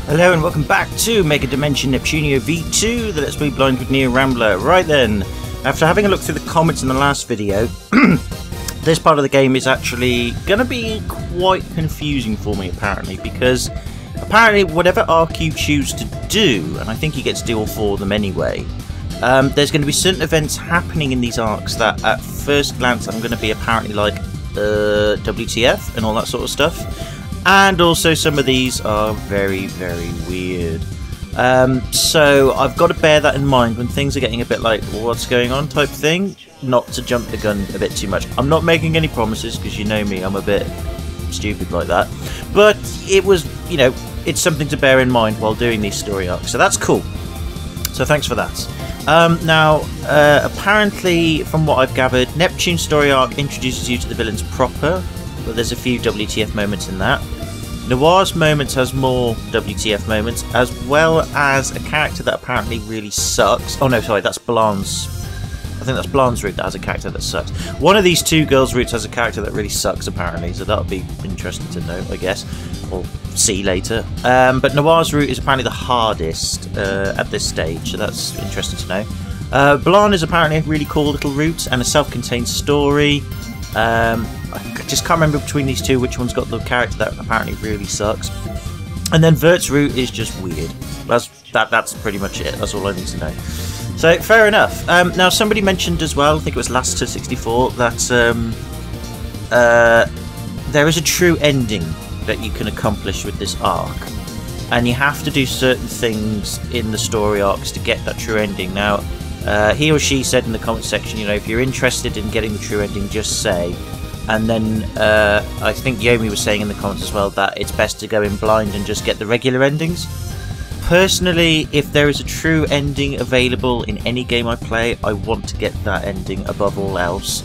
Hello and welcome back to Megadimension Neptunia VII, the Let's Play Blind with Neo Rambler. Right then, after having a look through the comments in the last video, this part of the game is actually going to be quite confusing for me apparently, because apparently whatever arc you choose to do, and I think you get to do all four of them anyway, there's going to be certain events happening in these arcs that at first glance I'm going to be apparently like, WTF and all that sort of stuff. And also some of these are very, very weird. So I've got to bear that in mind when things are getting a bit like, what's going on type thing, not to jump the gun a bit too much. I'm not making any promises because you know me, I'm a bit stupid like that. But it was, you know, it's something to bear in mind while doing these story arcs. So that's cool. So thanks for that. Now, apparently from what I've gathered, Neptune's story arc introduces you to the villains proper, but there's a few WTF moments in that. Noir's moments has more WTF moments, as well as a character that apparently really sucks. Oh no, sorry, that's Blanche's. I think that's Blanche's route that has a character that sucks. One of these two girls' routes has a character that really sucks apparently, so that'll be interesting to know, I guess. Or see later. But Noir's route is apparently the hardest at this stage, so that's interesting to know. Blanche is apparently a really cool little route and a self-contained story. I just can't remember between these two which one's got the character that apparently really sucks. And then Vert's route is just weird. That's pretty much it. That's all I need to know. So fair enough. Now somebody mentioned as well, I think it was Last to 64, that there is a true ending that you can accomplish with this arc, and you have to do certain things in the story arcs to get that true ending. Now he or she said in the comment section, you know, if you're interested in getting the true ending, just say. And then I think Yomi was saying in the comments as well that it's best to go in blind and just get the regular endings. Personally, if there is a true ending available in any game I play, I want to get that ending above all else.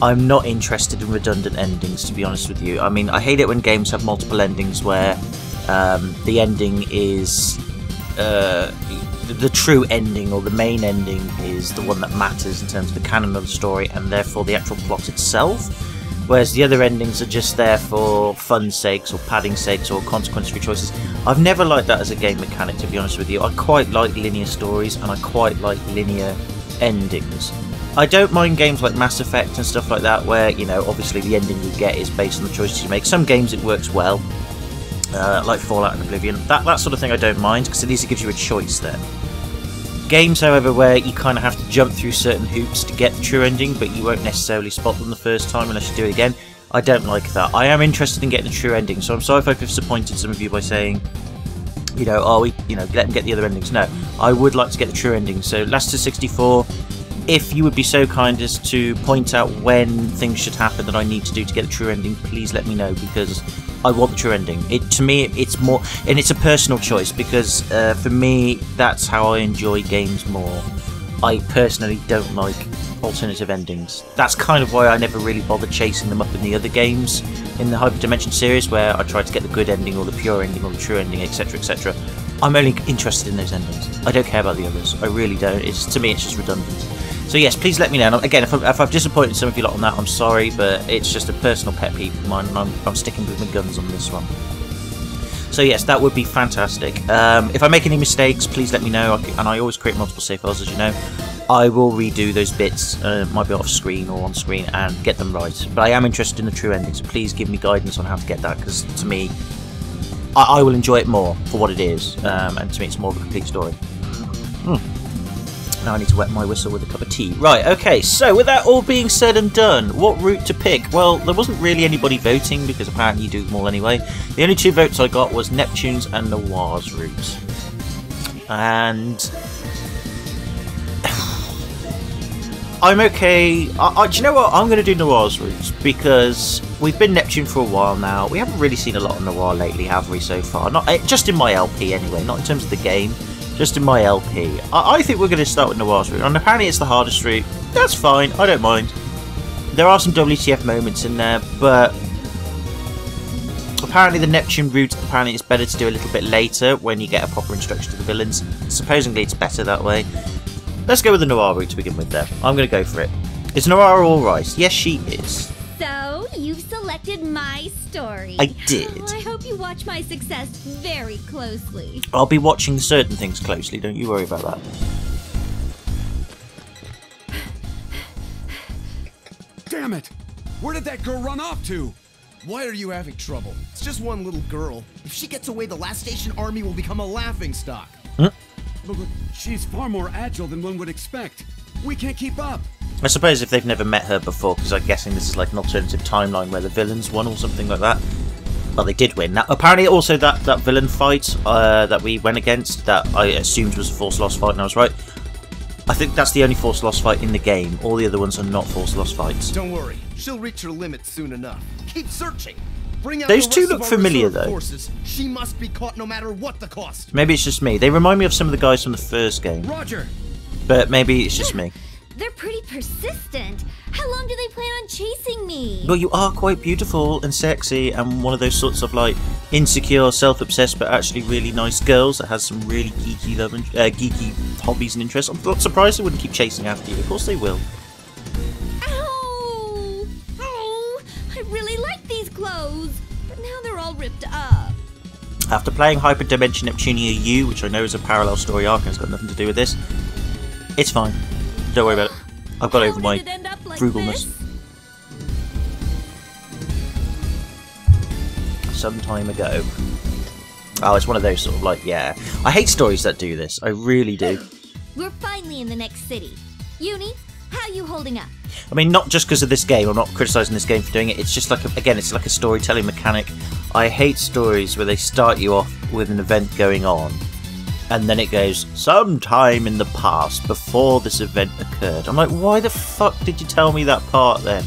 I'm not interested in redundant endings, to be honest with you. I mean, I hate it when games have multiple endings where the ending is... the true ending or the main ending is the one that matters in terms of the canon of the story and therefore the actual plot itself, whereas the other endings are just there for fun's sakes or padding sakes or consequence for choices. I've never liked that as a game mechanic, to be honest with you. I quite like linear stories and I quite like linear endings. I don't mind games like Mass Effect and stuff like that where, you know, obviously the ending you get is based on the choices you make. Some games it works well, like Fallout and Oblivion. That sort of thing I don't mind, because at least it gives you a choice then. Games, however, where you kind of have to jump through certain hoops to get the true ending, but you won't necessarily spot them the first time unless you do it again, I don't like that. I am interested in getting the true ending, so I'm sorry if I've disappointed some of you by saying, you know, oh, you know, let them get the other endings. No, I would like to get the true ending. So Last to 64, if you would be so kind as to point out when things should happen that I need to do to get the true ending, please let me know, because I want the true ending. To me, it's more, and it's a personal choice, because for me, that's how I enjoy games more. I personally don't like alternative endings. That's kind of why I never really bothered chasing them up in the other games in the Hyperdimension series, where I tried to get the good ending or the pure ending or the true ending, etc, etc. I'm only interested in those endings. I don't care about the others. I really don't. To me, it's just redundant. So yes, please let me know. And again, if I've disappointed some of you lot on that, I'm sorry, but it's just a personal pet peeve of mine, and I'm sticking with my guns on this one. So yes, that would be fantastic. If I make any mistakes, please let me know, and I always create multiple save files, as you know. I will redo those bits, might be off screen or on screen, and get them right. But I am interested in the true ending, so please give me guidance on how to get that, because to me, I will enjoy it more for what it is, and to me it's more of a complete story. Now I need to wet my whistle with a cup of tea. Right, okay, so with that all being said and done, what route to pick? Well, there wasn't really anybody voting, because apparently you do them all anyway. The only two votes I got was Neptune's and Noir's route. And I'm okay. Do you know what? I'm going to do Noir's route, because we've been Neptune for a while now. We haven't really seen a lot of Noir lately, have we, so far? Not just in my LP anyway, not in terms of the game. Just in my LP. I think we're going to start with Noir's route, and apparently it's the hardest route. That's fine, I don't mind. There are some WTF moments in there, but apparently the Neptune route, apparently it's better to do a little bit later when you get a proper introduction to the villains. Supposedly it's better that way. Let's go with the Noir route to begin with there. I'm going to go for it. Is Noir alright? Yes, she is. So, You've selected my story. I did. Oh, I hope you watch my success very closely. I'll be watching certain things closely, don't you worry about that. Damn it! Where did that girl run off to? Why are you having trouble? It's just one little girl. If she gets away, the last station army will become a laughingstock. But she's far more agile than one would expect. We can't keep up. I suppose if they've never met her before, because I'm guessing this is like an alternative timeline where the villains won or something like that. Well, they did win. Now, apparently also that villain fight that we went against, that I assumed was a Force Lost fight, and I was right. I think that's the only Force Lost fight in the game. All the other ones are not Force Lost fights. Don't worry, she'll reach her limit soon enough. Keep searching. Bring out Those the two rest look of our familiar, reserve though. Forces. She must be caught no matter what the cost. Maybe it's just me. They remind me of some of the guys from the first game. Roger! But maybe it's just me. They're pretty persistent. How long do they plan on chasing me? Well, you are quite beautiful and sexy and one of those sorts of like insecure, self-obsessed but actually really nice girls that has some really geeky geeky hobbies and interests. I'm not surprised they wouldn't keep chasing after you. Of course they will. Ow! Oh, I really like these clothes, but now they're all ripped up. After playing Hyperdimension Neptunia U, which I know is a parallel story arc and it's got nothing to do with this, it's fine. Don't worry about it. I've got over my frugalness. Some time ago. Oh, it's one of those sort of like, yeah. I hate stories that do this. I really do. We're finally in the next city. Uni, how you holding up? I mean, not just because of this game. I'm not criticising this game for doing it. It's just like, again, it's like a storytelling mechanic. I hate stories where they start you off with an event going on, and then it goes, sometime in the past, before this event occurred. I'm like, why the fuck did you tell me that part then?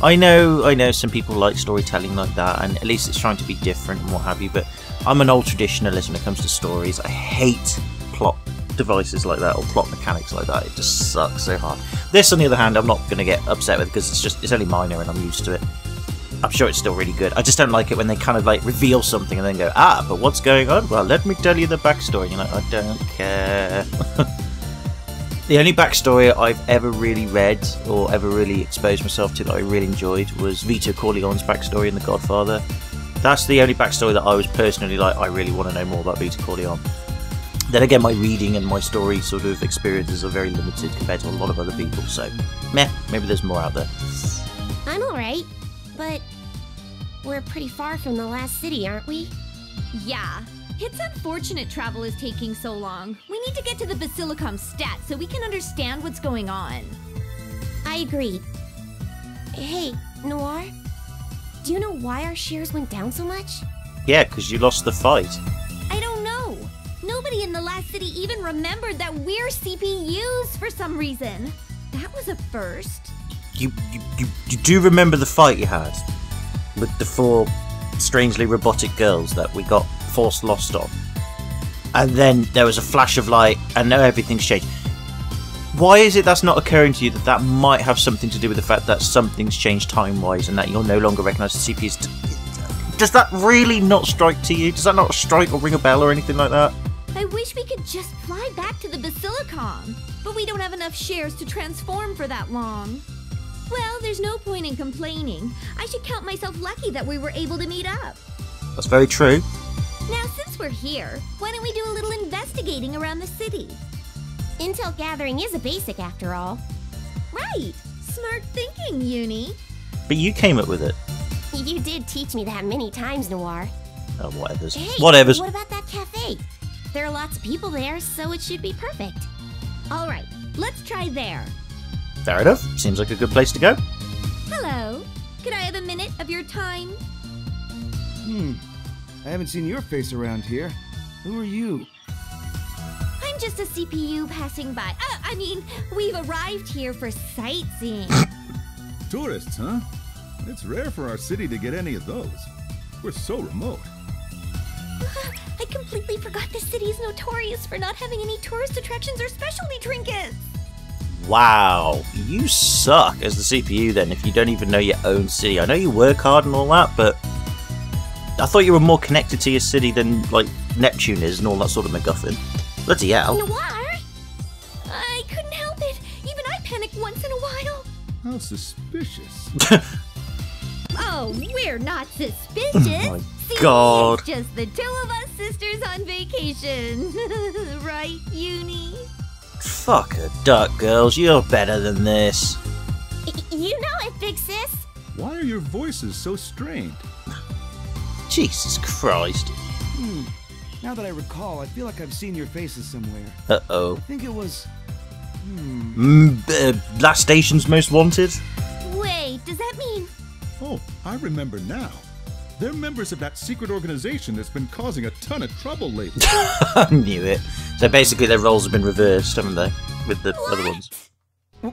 I know some people like storytelling like that, and at least it's trying to be different and what have you, but I'm an old traditionalist when it comes to stories. I hate plot devices like that, or plot mechanics like that. It just sucks so hard. This, on the other hand, I'm not going to get upset with, because it's only minor and I'm used to it. I'm sure it's still really good. I just don't like it when they kind of like reveal something and then go, ah, but what's going on? Well, let me tell you the backstory. You're like, I don't care. The only backstory I've ever really read or ever really exposed myself to that I really enjoyed was Vito Corleone's backstory in The Godfather. That's the only backstory that I was personally like, I really want to know more about Vito Corleone. Then again, my reading and my story sort of experiences are very limited compared to a lot of other people, so meh, maybe there's more out there. I'm alright, but we're pretty far from the last city, aren't we? Yeah. It's unfortunate travel is taking so long. We need to get to the Basilicom stat so we can understand what's going on. I agree. Hey, Noir, do you know why our shares went down so much? Yeah, because you lost the fight. I don't know. Nobody in the last city even remembered that we're CPUs for some reason. That was a first. You do remember the fight you had with the 4 strangely robotic girls that we got forced lost on, and then there was a flash of light and now everything's changed. Why is it that's not occurring to you that that might have something to do with the fact that something's changed time-wise and that you'll no longer recognise the CPUs? Does that really not strike to you? Does that not strike or ring a bell or anything like that? I wish we could just fly back to the Basilicom, but we don't have enough shares to transform for that long. Well, there's no point in complaining. I should count myself lucky that we were able to meet up. That's very true. Now, since we're here, why don't we do a little investigating around the city? Intel gathering is a basic after all. Right! Smart thinking, Uni. But you came up with it. You did teach me that many times, Noir. Oh, whatevers. Hey, Whatevers. what about that cafe? There are lots of people there, so it should be perfect. All right, let's try there. Fair enough. Seems like a good place to go. Hello. Could I have a minute of your time? I haven't seen your face around here. Who are you? I'm just a CPU passing by. I mean, we've arrived here for sightseeing. Tourists, huh? It's rare for our city to get any of those. We're so remote. I completely forgot this city is notorious for not having any tourist attractions or specialty trinkets. Wow, you suck as the CPU then if you don't even know your own city. I know you work hard and all that, but I thought you were more connected to your city than, like, Neptune is and all that sort of MacGuffin. Bloody hell. Noir? I couldn't help it. Even I panic once in a while. How suspicious. Oh, we're not suspicious. Oh my See, God. It's just the two of us sisters on vacation. Right, Uni? Fuck a duck, girls. You're better than this. You know it, big sis. Why are your voices so strained? Jesus Christ. Now that I recall, I feel like I've seen your faces somewhere. Uh-oh. I think it was... Last Station's Most Wanted? Wait, does that mean... Oh, I remember now. They're members of that secret organization that's been causing a ton of trouble lately. I knew it. So basically their roles have been reversed, haven't they? With the other ones.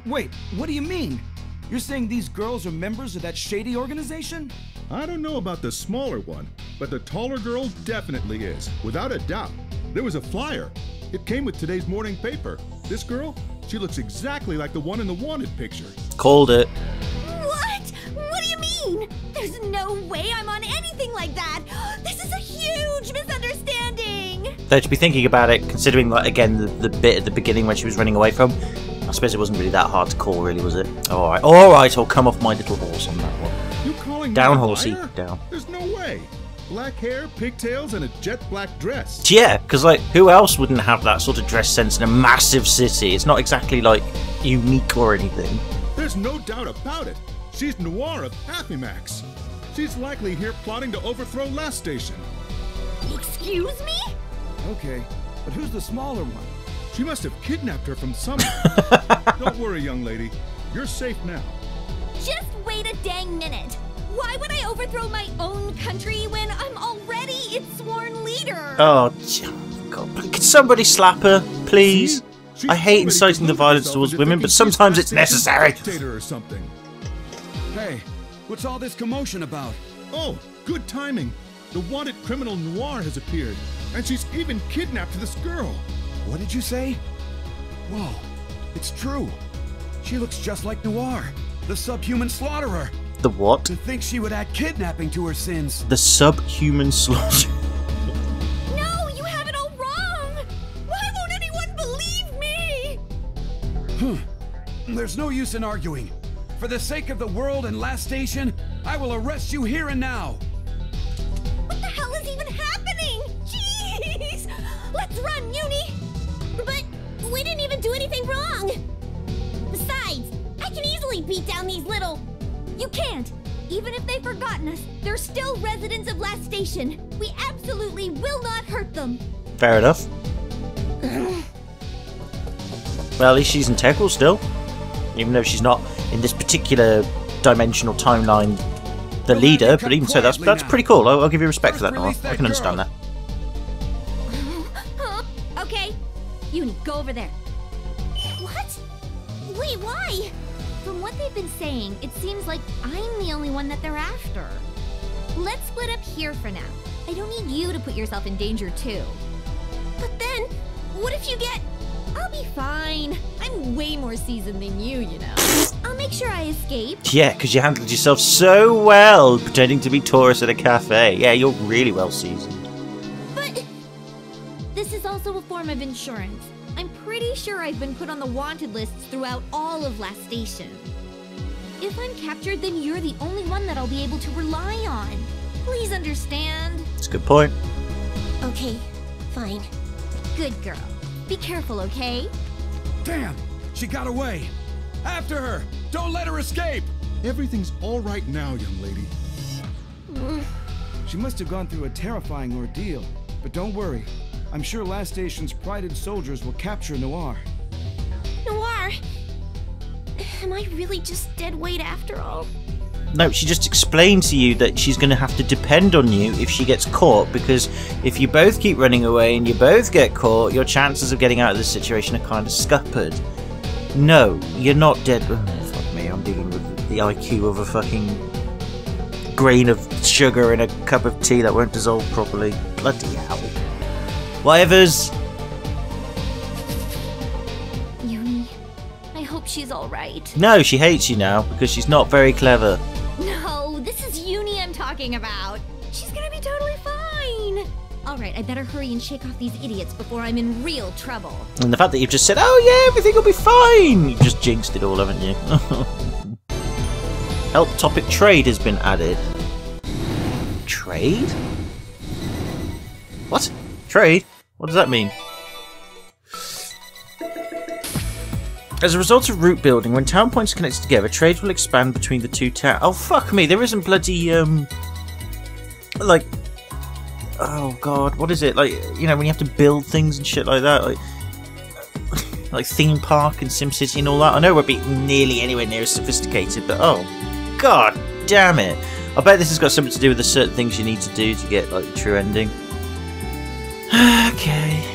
Wait, what do you mean? You're saying these girls are members of that shady organization? I don't know about the smaller one, but the taller girl definitely is, without a doubt. There was a flyer. It came with today's morning paper. This girl, she looks exactly like the one in the wanted picture. Called it. What? What do you mean? There's no way I'm on anything like that. This is a huge misunderstanding. Though to be thinking about it, considering, like, again, the bit at the beginning when she was running away from, I suppose it wasn't really that hard to call, really, was it? Alright, I'll come off my little horse on that one. You calling Down, me a horsey, liar? down. There's no way. Black hair, pigtails, and a jet black dress. Yeah, because, like, who else wouldn't have that sort of dress sense in a massive city? It's not exactly, like, unique or anything. There's no doubt about it. She's Noir of Happymax. She's likely here plotting to overthrow Last Station. Excuse me? Okay, but who's the smaller one? She must have kidnapped her from somewhere. Don't worry, young lady. You're safe now. Just wait a dang minute. Why would I overthrow my own country when I'm already its sworn leader? Oh, God. Can somebody slap her, please? See? I hate inciting the violence towards women, but sometimes it's necessary. Dictator or something. Hey, what's all this commotion about? Oh, good timing. The wanted criminal Noir has appeared, and she's even kidnapped this girl. What did you say? Whoa, it's true. She looks just like Noir, the subhuman slaughterer. The what? To think she would add kidnapping to her sins. The subhuman slaughter. No, you have it all wrong. Why won't anyone believe me? There's no use in arguing. For the sake of the world and Last Station, I will arrest you here and now. What the hell is even happening? Jeez! Let's run, Uni! But we didn't even do anything wrong. Besides, I can easily beat down these little... You can't! Even if they've forgotten us, they're still residents of Last Station. We absolutely will not hurt them. Fair enough. Well, at least she's integral still. Even though she's not, in this particular dimensional timeline, the leader, but even so, that's pretty cool. I'll give you respect for that, Noir. I can understand that. Okay, Uni, go over there. What? Wait, why? From what they've been saying, it seems like I'm the only one that they're after. Let's split up here for now. I don't need you to put yourself in danger too. But then, what if you get... I'll be fine. I'm way more seasoned than you know. I'll make sure I escape. Yeah, because you handled yourself so well, pretending to be tourists at a cafe. Yeah, you're really well seasoned. But this is also a form of insurance. I'm pretty sure I've been put on the wanted lists throughout all of Last Station. If I'm captured, then you're the only one that I'll be able to rely on. Please understand. That's a good point. Okay, fine. Good girl. Be careful, okay? Damn, she got away. After her! Don't let her escape! Everything's all right now, young lady. She must have gone through a terrifying ordeal. But don't worry. I'm sure Last Station's prided soldiers will capture Noir. Noir! Am I really just dead weight after all? No, she just explained to you that she's going to have to depend on you if she gets caught, because if you both keep running away and you both get caught, your chances of getting out of this situation are kind of scuppered. No, you're not dead. Oh, fuck me, I'm dealing with the IQ of a fucking grain of sugar in a cup of tea that won't dissolve properly. Bloody hell. Whatevers. Uni, I hope she's alright. No, she hates you now because she's not very clever. No, this is Uni I'm talking about. She's gonna be totally fine. Alright, I better hurry and shake off these idiots before I'm in real trouble. And the fact that you've just said, oh yeah, everything will be fine, you just jinxed it all, haven't you? Help topic trade has been added. Trade? What? Trade? What does that mean? As a result of route building, when town points are connected together, trade will expand between the two towns. Oh, fuck me, there isn't bloody, like... Oh, God, what is it? Like, you know, when you have to build things and shit like that, like theme park and SimCity and all that. I know we're being nearly anywhere near as sophisticated, but oh, God damn it. I bet this has got something to do with the certain things you need to do to get, like, the true ending. Okay.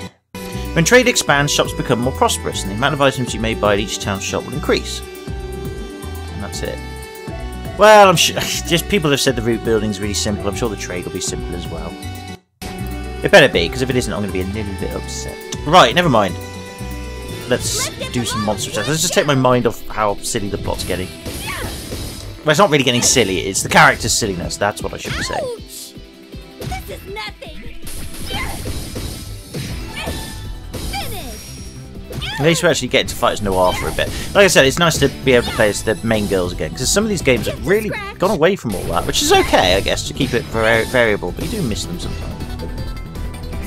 When trade expands, shops become more prosperous, and the amount of items you may buy at each town shop will increase. And that's it. Well, I'm sure just people have said the route building is really simple. I'm sure the trade will be simple as well. It better be, because if it isn't, I'm going to be a little bit upset. Right, never mind. Let's do some monster attacks. Let's just take my mind off how silly the plot's getting. Well, it's not really getting silly. It's the character's silliness. That's what I should be saying. Ouch! This is nothing. At least we're actually getting to fight as Noir for a bit. Like I said, it's nice to be able to play as the main girls again, because some of these games have really gone away from all that, which is okay, I guess, to keep it variable, but you do miss them sometimes.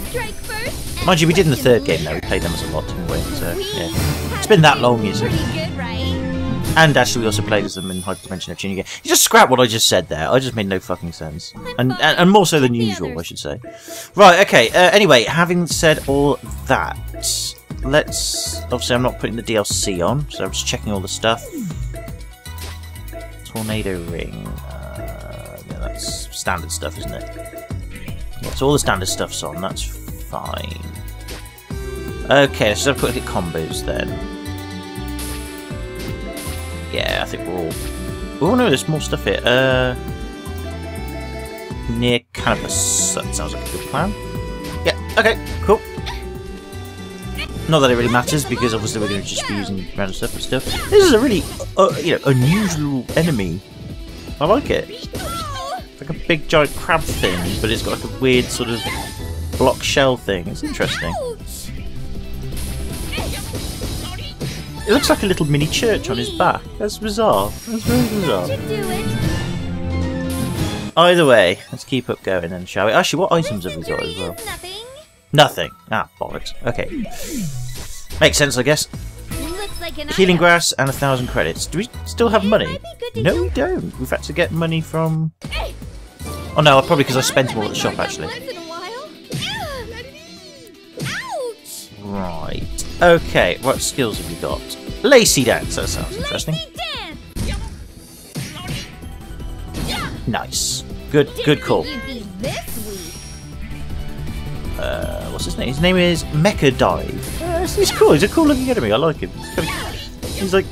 Strike first. Mind you, we did in the third game, though. We played them as a lot, didn't we? So, yeah. It's been that long, you see. Pretty good, right? And actually, we also played as them in Hyperdimension Neptunia again. You just scrap what I just said there. I just made no fucking sense. And more so than usual, I should say. Right, okay. Anyway, having said all that, let's... Obviously, I'm not putting the DLC on, so I'm just checking all the stuff. Tornado ring. Yeah, that's standard stuff, isn't it? Yeah, so all the standard stuff's on. That's fine. Okay, let's just have a quick look at combos then. Yeah, I think we're all... Oh no, there's more stuff here. Near Cannabis. That sounds like a good plan. Yeah, okay, cool. Not that it really matters, because obviously we're going to just be using random stuff and stuff. This is a really, you know, unusual enemy. I like it. It's like a big giant crab thing, but it's got like a weird sort of block shell thing. It's interesting. It looks like a little mini church on his back. That's bizarre. That's very bizarre. Either way, let's keep up going then, shall we? Actually, what items have we got as well? Nothing. Ah, bollocks. Okay. Makes sense, I guess. Healing grass and 1,000 credits. Do we still have money? No, we don't. We've had to get money from... Oh no, probably because I spent them all at the shop, actually. Right. Okay, what skills have we got? Lacy dance, that sounds interesting. Nice. Good call. What's his name? His name is Megadimension. He's cool. He's a cool looking enemy. I like him. He's like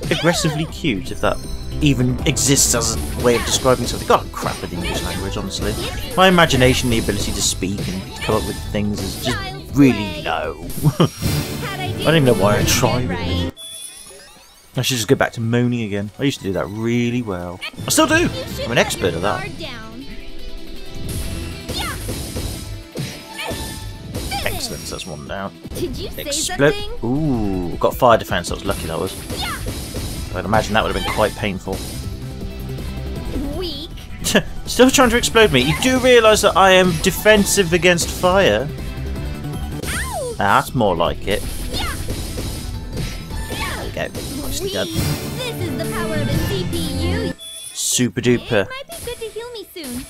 aggressively cute, if that even exists as a way of describing something. God, I'm crap at the English language, honestly. My imagination, the ability to speak and to come up with things is just really low. I don't even know why I tried it. I should just go back to moaning again. I used to do that really well. I still do! I'm an expert at that. Excellent, so that's one down. Did you say something? Ooh, got fire defense. That was lucky, that was. I'd imagine that would have been quite painful. Weak. Still trying to explode me. You do realise that I am defensive against fire? Ah, that's more like it. There we go. Nicely done. This is the power of a CPU. Super duper. It might be good to heal me soon.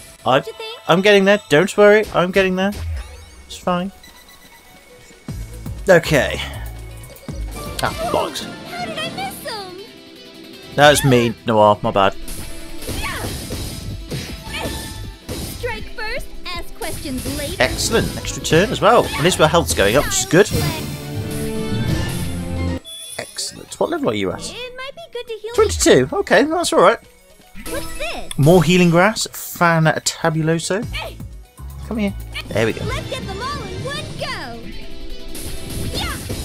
I'm getting there. Don't worry. I'm getting there. It's fine. Okay. Ah, bollocks. How did I miss him? That was me, Noir. My bad. Strike first, ask questions later. Excellent. Extra turn as well. At least our health's going up, which is good. Excellent. What level are you at? It might be good to heal 22. Okay, that's alright. What's this? More healing grass. Fantabuloso. Come here. There we go. Let's get them all in one go.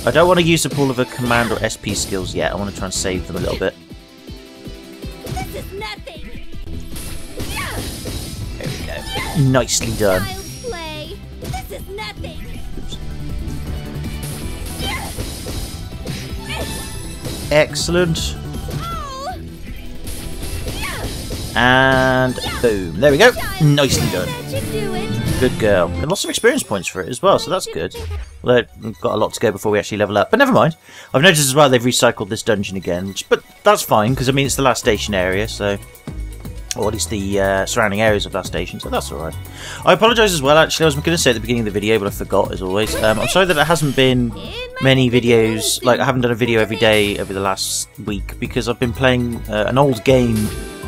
I don't want to use up all of her command or SP skills yet. I want to try and save them a little bit. This is nothing. There we go. Nicely done. Child's play. This is nothing. Oops. Excellent. And boom. There we go. Nicely done. That should do it. Good girl. And lots of experience points for it as well, so that's good. Although we've got a lot to go before we actually level up. But never mind. I've noticed as well they've recycled this dungeon again. But that's fine, because I mean it's the last station area, so... or at least the surrounding areas of that station, so that's alright. I apologise as well, actually, I was going to say at the beginning of the video, but I forgot as always. I'm sorry that there hasn't been many videos, like I haven't done a video every day over the last week, because I've been playing an old game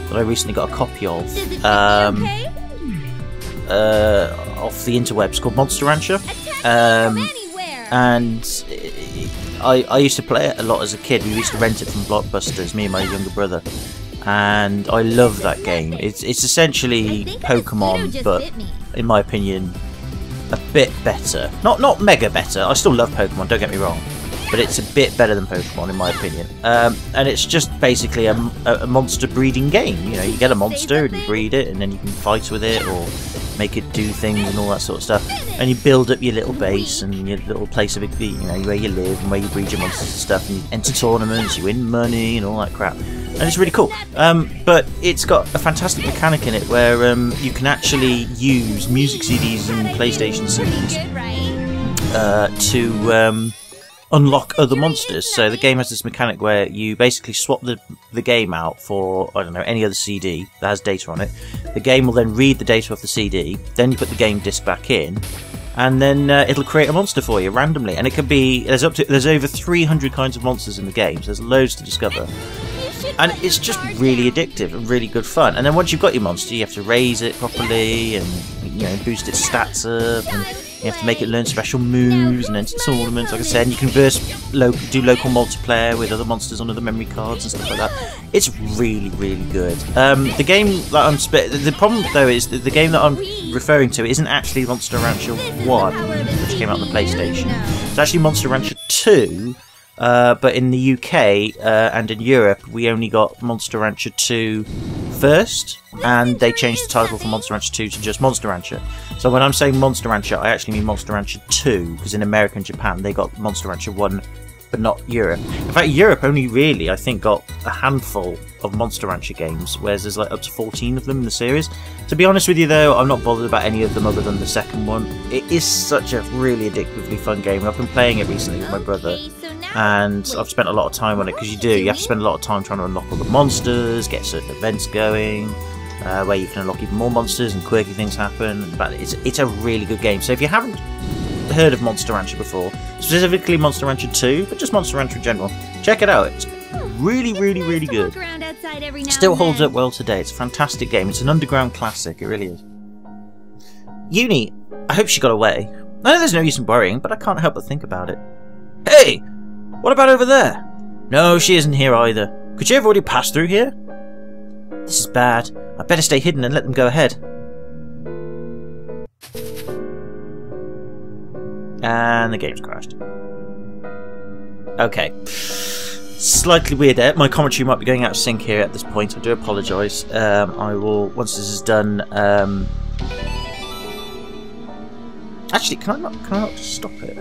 that I recently got a copy of. Off the interwebs called Monster Rancher. And I used to play it a lot as a kid. We used to rent it from Blockbusters, me and my younger brother. And I love that game. It's essentially Pokemon, but in my opinion, a bit better. Not mega better. I still love Pokemon, don't get me wrong, but it's a bit better than Pokemon in my opinion. And it's just basically a monster breeding game. You know, you get a monster and you breed it, and then you can fight with it or make it do things and all that sort of stuff. And you build up your little base and your little place of it, you know, where you live and where you breed your monsters and stuff. And you enter tournaments, you win money and all that crap. And it's really cool. But it's got a fantastic mechanic in it where you can actually use music CDs and PlayStation CDs to unlock other monsters. So the game has this mechanic where you basically swap the game out for, I don't know, any other CD that has data on it. The game will then read the data off the CD, then you put the game disc back in, and then it'll create a monster for you randomly. And it can be, there's over 300 kinds of monsters in the game, so there's loads to discover. And it's just really addictive and really good fun. And then once you've got your monster, you have to raise it properly and, you know, boost its stats up, and you have to make it learn special moves and enter tournaments, like I said. And you can do local multiplayer with other monsters on other memory cards and stuff like that. It's really, really good. The game that the problem though is that the game that I'm referring to isn't actually Monster Rancher 1, which came out on the PlayStation. It's actually Monster Rancher 2. But in the UK and in Europe, we only got Monster Rancher 2 first, and they changed the title from Monster Rancher 2 to just Monster Rancher. So when I'm saying Monster Rancher, I actually mean Monster Rancher 2, because in America and Japan they got Monster Rancher 1, but not Europe. In fact, Europe only really, I think, got a handful of Monster Rancher games, whereas there's like up to 14 of them in the series. To be honest with you though, I'm not bothered about any of them other than the second one. It is such a really addictively fun game. I've been playing it recently with my brother, and I've spent a lot of time on it, because you have to spend a lot of time trying to unlock all the monsters, get certain events going, where you can unlock even more monsters and quirky things happen. But it's a really good game. So if you haven't heard of Monster Rancher before, specifically Monster Rancher 2, but just Monster Rancher in general, check it out. It's really, really, really good. Still holds up well today. It's a fantastic game. It's an underground classic. It really is. Uni, I hope she got away. I know there's no use in worrying, but I can't help but think about it. Hey! What about over there? No, she isn't here either. Could she have already passed through here? This is bad. I better stay hidden and let them go ahead. And the game's crashed. Okay. Slightly weird there. My commentary might be going out of sync here at this point. I do apologise. I will, once this is done... Actually, can I not just stop it?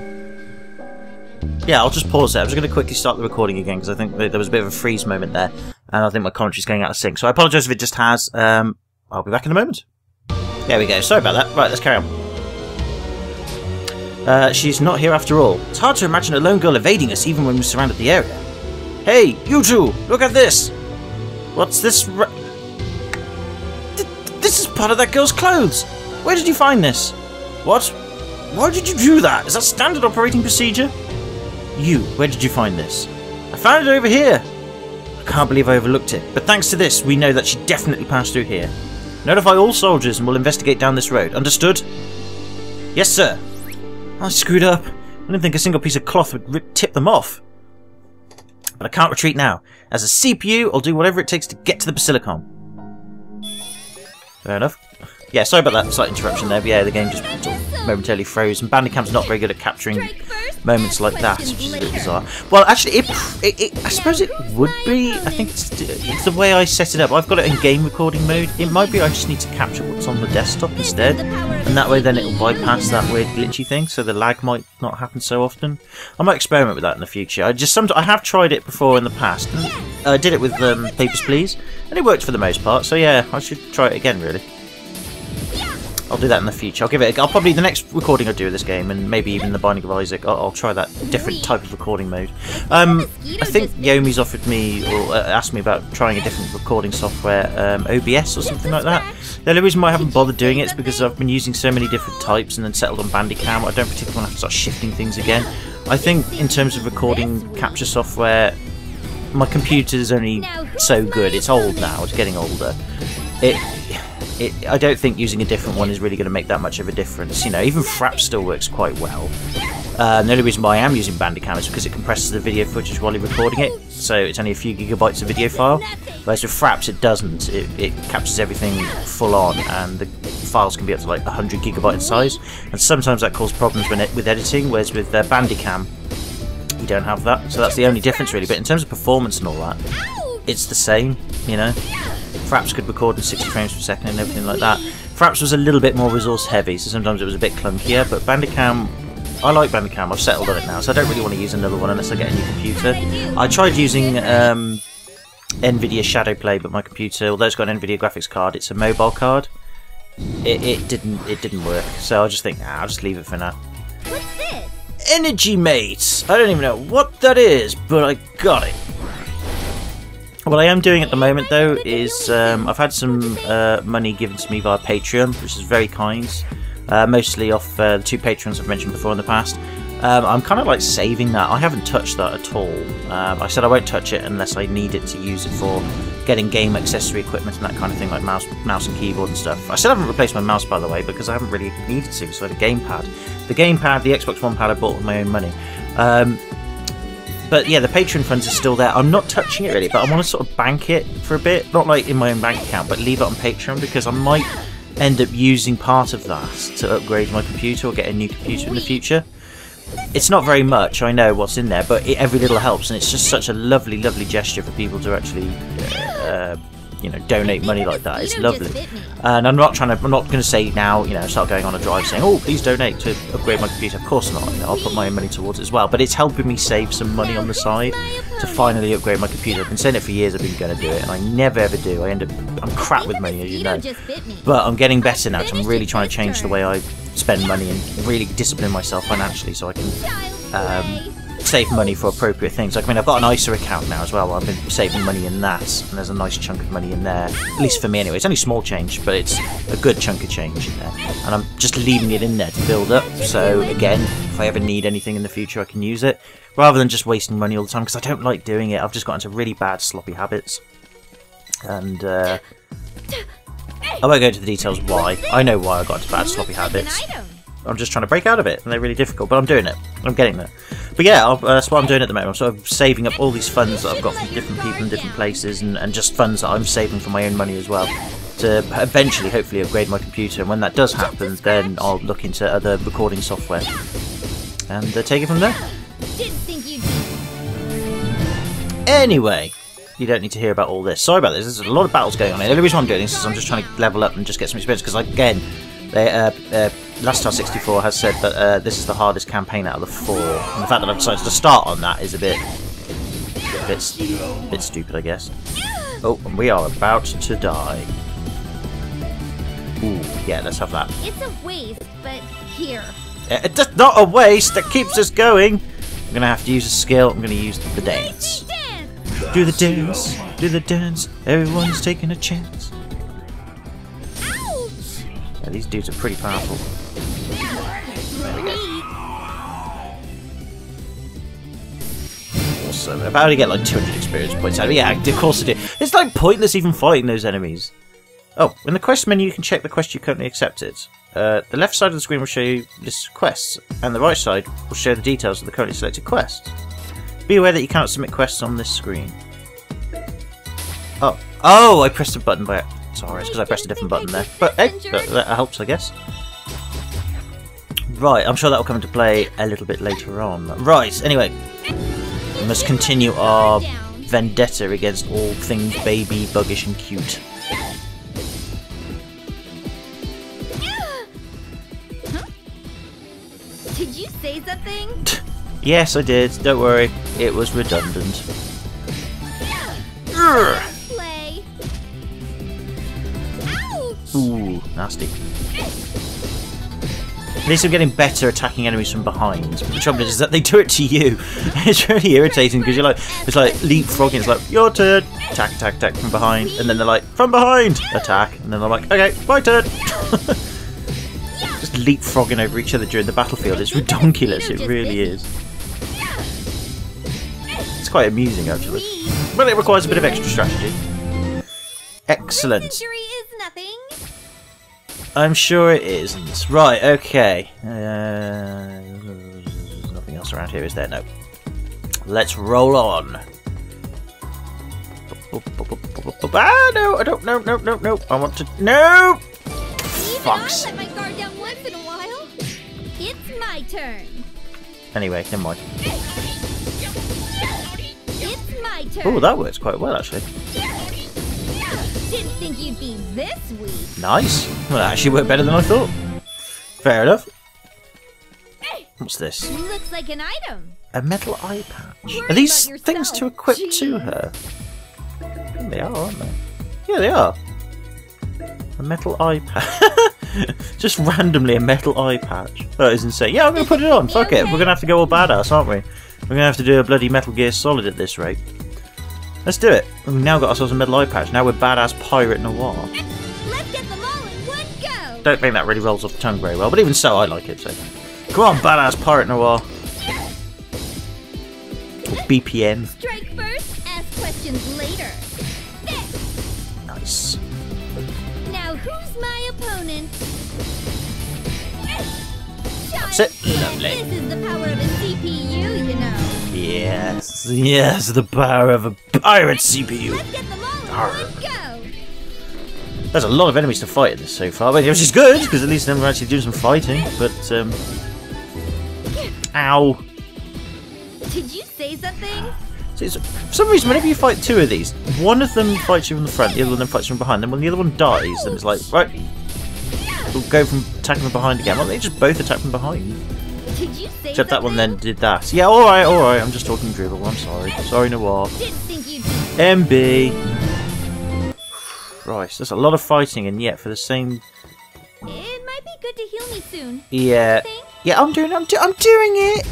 Yeah, I'll just pause there. I'm just going to quickly start the recording again, because I think there was a bit of a freeze moment there, and I think my commentary's going out of sync. So I apologise if it just has. I'll be back in a moment. There we go. Sorry about that. Right, let's carry on. She's not here after all. It's hard to imagine a lone girl evading us, even when we've surrounded the area. Hey, you two! Look at this! What's this? This is part of that girl's clothes! Where did you find this? What? Why did you do that? Is that standard operating procedure? You, where did you find this? I found it over here! I can't believe I overlooked it, but thanks to this, we know that she definitely passed through here. Notify all soldiers and we'll investigate down this road. Understood? Yes, sir. I screwed up. I didn't think a single piece of cloth would tip them off. But I can't retreat now. As a CPU, I'll do whatever it takes to get to the Basilicom. Fair enough. Yeah, sorry about that slight interruption there, but yeah, the game just sort of momentarily froze, and Bandicam's not very good at capturing moments like that, which is a bit bizarre. Well, actually, I suppose it would be. I think it's the way I set it up. I've got it in game recording mode. It might be I just need to capture what's on the desktop instead, and that way then it'll bypass that weird glitchy thing, so the lag might not happen so often. I might experiment with that in the future. I have tried it before in the past, and I did it with Papers, Please, and it worked for the most part, so yeah, I should try it again, really. I'll do that in the future. I'll probably, the next recording I do of this game, and maybe even the Binding of Isaac, I'll try that different type of recording mode. I think Yomi's offered me, or asked me about trying a different recording software, OBS or something like that. The only reason why I haven't bothered doing it is because I've been using so many different types and then settled on Bandicam. I don't particularly want to have to start shifting things again. I think in terms of recording capture software, my computer is only so good. It's old now, it's getting older. I don't think using a different one is really going to make that much of a difference. You know, even Fraps still works quite well. The only reason why I am using Bandicam is because it compresses the video footage while you're recording it, so it's only a few gigabytes of video file. Whereas with Fraps it doesn't. It captures everything full on, and the files can be up to like 100 gigabyte in size, and sometimes that causes problems with editing, whereas with Bandicam you don't have that. So that's the only difference really, but in terms of performance and all that, it's the same, you know. Fraps could record in 60 frames per second and everything like that. Fraps was a little bit more resource heavy, so sometimes it was a bit clunkier, but Bandicam, I like Bandicam, I've settled on it now, so I don't really want to use another one unless I get a new computer. I tried using NVIDIA Shadowplay, but my computer, although it's got an NVIDIA graphics card, it's a mobile card. It didn't work, so I just think, nah, I'll just leave it for now. What's this? Energy Mate! I don't even know what that is, but I got it. What I am doing at the moment, though, is I've had some money given to me via Patreon, which is very kind. Mostly off the 2 patrons I've mentioned before in the past. I'm kind of like saving that. I haven't touched that at all. I said I won't touch it unless I need it to use it for getting game accessory equipment and that kind of thing, like mouse and keyboard and stuff. I still haven't replaced my mouse, by the way, because I haven't really needed to, so I had a gamepad. The gamepad, the Xbox One pad, I bought with my own money. But yeah, the Patreon funds are still there. I'm not touching it really, but I want to sort of bank it for a bit. Not like in my own bank account, but leave it on Patreon, because I might end up using part of that to upgrade my computer or get a new computer in the future. It's not very much, I know what's in there, but every little helps, and it's just such a lovely, lovely gesture for people to actually, you know, donate money like that. It's lovely. And I'm not going to say now, you know, start going on a drive saying, oh, please donate to upgrade my computer. Of course not. You know, I'll put my own money towards it as well. But it's helping me save some money on the side to finally upgrade my computer. I've been saying it for years. I've been going to do it, and I never ever do. I'm crap with money, as you know. But I'm getting better now, because I'm really trying to change the way I spend money and really discipline myself financially, so I can save money for appropriate things. Like, I mean, I've got an ISA account now as well. I've been saving money in that, and there's a nice chunk of money in there. At least for me, anyway. It's only small change, but it's a good chunk of change in there. And I'm just leaving it in there to build up. So again, if I ever need anything in the future, I can use it, rather than just wasting money all the time, because I don't like doing it. I've just got into really bad sloppy habits, and I won't go into the details why. I know why I got into bad sloppy habits. I'm just trying to break out of it, and they're really difficult, but I'm doing it. I'm getting there. But yeah, that's what I'm doing at the moment. I'm sort of saving up all these funds that I've got from different people in different places, and just funds that I'm saving from my own money as well, to eventually, hopefully, upgrade my computer. And when that does happen, then I'll look into other recording software and take it from there. Anyway, you don't need to hear about all this. Sorry about this. There's a lot of battles going on here. The only reason I'm doing this is I'm just trying to level up and just get some experience, because, again, LastStar64 has said that this is the hardest campaign out of the 4, and the fact that I've decided to start on that is a bit stupid, I guess. Oh, and we are about to die. Ooh, yeah, let's have that. It's a waste, but here. It's not a waste, that keeps us going. I'm going to have to use a skill. I'm going to use the dance. Do the dance, do the dance. Everyone's taking a chance. Yeah, these dudes are pretty powerful. There we go. Awesome. I'm about to get like 200 experience points out of it. Yeah, of course I do. It's like pointless even fighting those enemies. Oh, in the quest menu you can check the quest you currently accepted. The left side of the screen will show you lists of quests, and the right side will show the details of the currently selected quests. Be aware that you cannot submit quests on this screen. Oh, I pressed a button by it. Sorry, it's because I pressed a different button there. But hey, that helps, I guess. Right, I'm sure that will come into play a little bit later on. Right, anyway. We must continue our vendetta against all things baby, buggish and cute. Did you say something? Yes, I did. Don't worry. It was redundant. Play. Ouch! Ooh, nasty. At least I'm getting better attacking enemies from behind. The trouble is that they do it to you. It's really irritating because you're like, it's like leapfrogging. It's like, your turn, attack, attack, attack from behind, and then they're like, from behind, attack, and then I'm like, okay, my turn. Just leapfrogging over each other during the battlefield. It's ridiculous. It really is. It's quite amusing actually, but it requires a bit of extra strategy. Excellent. Century is nothing. I'm sure it isn't. Right, okay. There's nothing else around here, is there? No. Let's roll on. Ah, no, I don't. No. I want to. No! Fucks. Even I let my guard down once in a while. It's my turn. Anyway, never mind. It's my turn. Oh, that works quite well, actually. Didn't think you'd be this weak. Nice. Well, that actually worked better than I thought. Fair enough. What's this? Looks like an item. A metal eye patch. Worry Are these about things yourself. to equip to Jeez. her? They are, aren't they? Yeah, they are. A metal eye patch. Just randomly a metal eye patch. That is insane. Yeah, I'm going to put it on. Fuck it. We're going to have to go all badass, aren't we? We're going to have to do a bloody Metal Gear Solid at this rate. Let's do it. We've now got ourselves a metal eye patch. Now we're badass pirate noir. Let's get them all in one go. Don't think that really rolls off the tongue very well, but even so, I like it. So, come on, badass pirate noir. Or BPN. Strike first, ask questions later. Nice. Now who's my opponent? That's it. Lovely. This is the power of a CPU, you know. Yes, the power of a pirate CPU. Let's get them all in one go. There's a lot of enemies to fight in this so far, which is good, because at least then we're actually doing some fighting, but, ow. Did you say something? So for some reason, whenever you fight two of these, one of them fights you from the front, the other one then fights you from behind, then when the other one dies, then it's like, right, we'll go from attacking from behind again. Why don't they just both attack from behind? Did you say Except that one something? then did that. Yeah, alright, I'm just talking dribble, I'm sorry. Sorry, Noir. Didn't think you'd MB. Christ, there's a lot of fighting, and yet for the same... It might be good to heal me soon. Yeah. Think? Yeah, I'm doing it!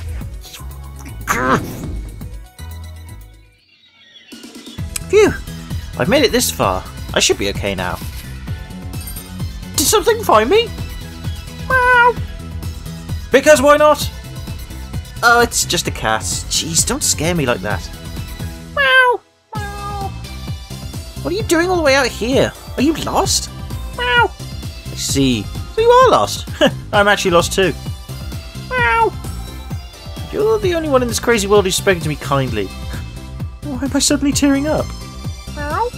Phew! I've made it this far. I should be okay now. Did something find me? Meow! Because why not? Oh, it's just a cat. Jeez, don't scare me like that. Meow! Meow! What are you doing all the way out here? Are you lost? Meow! I see. So you are lost. I'm actually lost too. Meow! You're the only one in this crazy world who's spoken to me kindly. Why am I suddenly tearing up? Meow.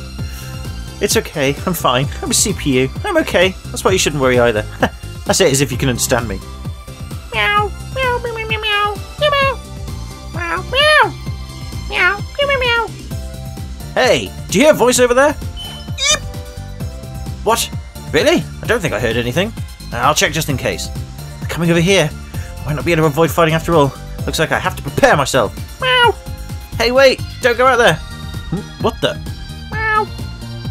It's okay, I'm fine. I'm a CPU. I'm okay. That's why you shouldn't worry either. I say it as if you can understand me. Meow. Meow. Meow. Meow. Meow. Meow. Meow. Meow. Meow. Meow. Meow. Hey, do you hear a voice over there? Yep. What? Really? I don't think I heard anything. I'll check just in case. They're coming over here. I might not be able to avoid fighting after all. Looks like I have to prepare myself. Meow. Hey, wait! Don't go out there! What the? Meow!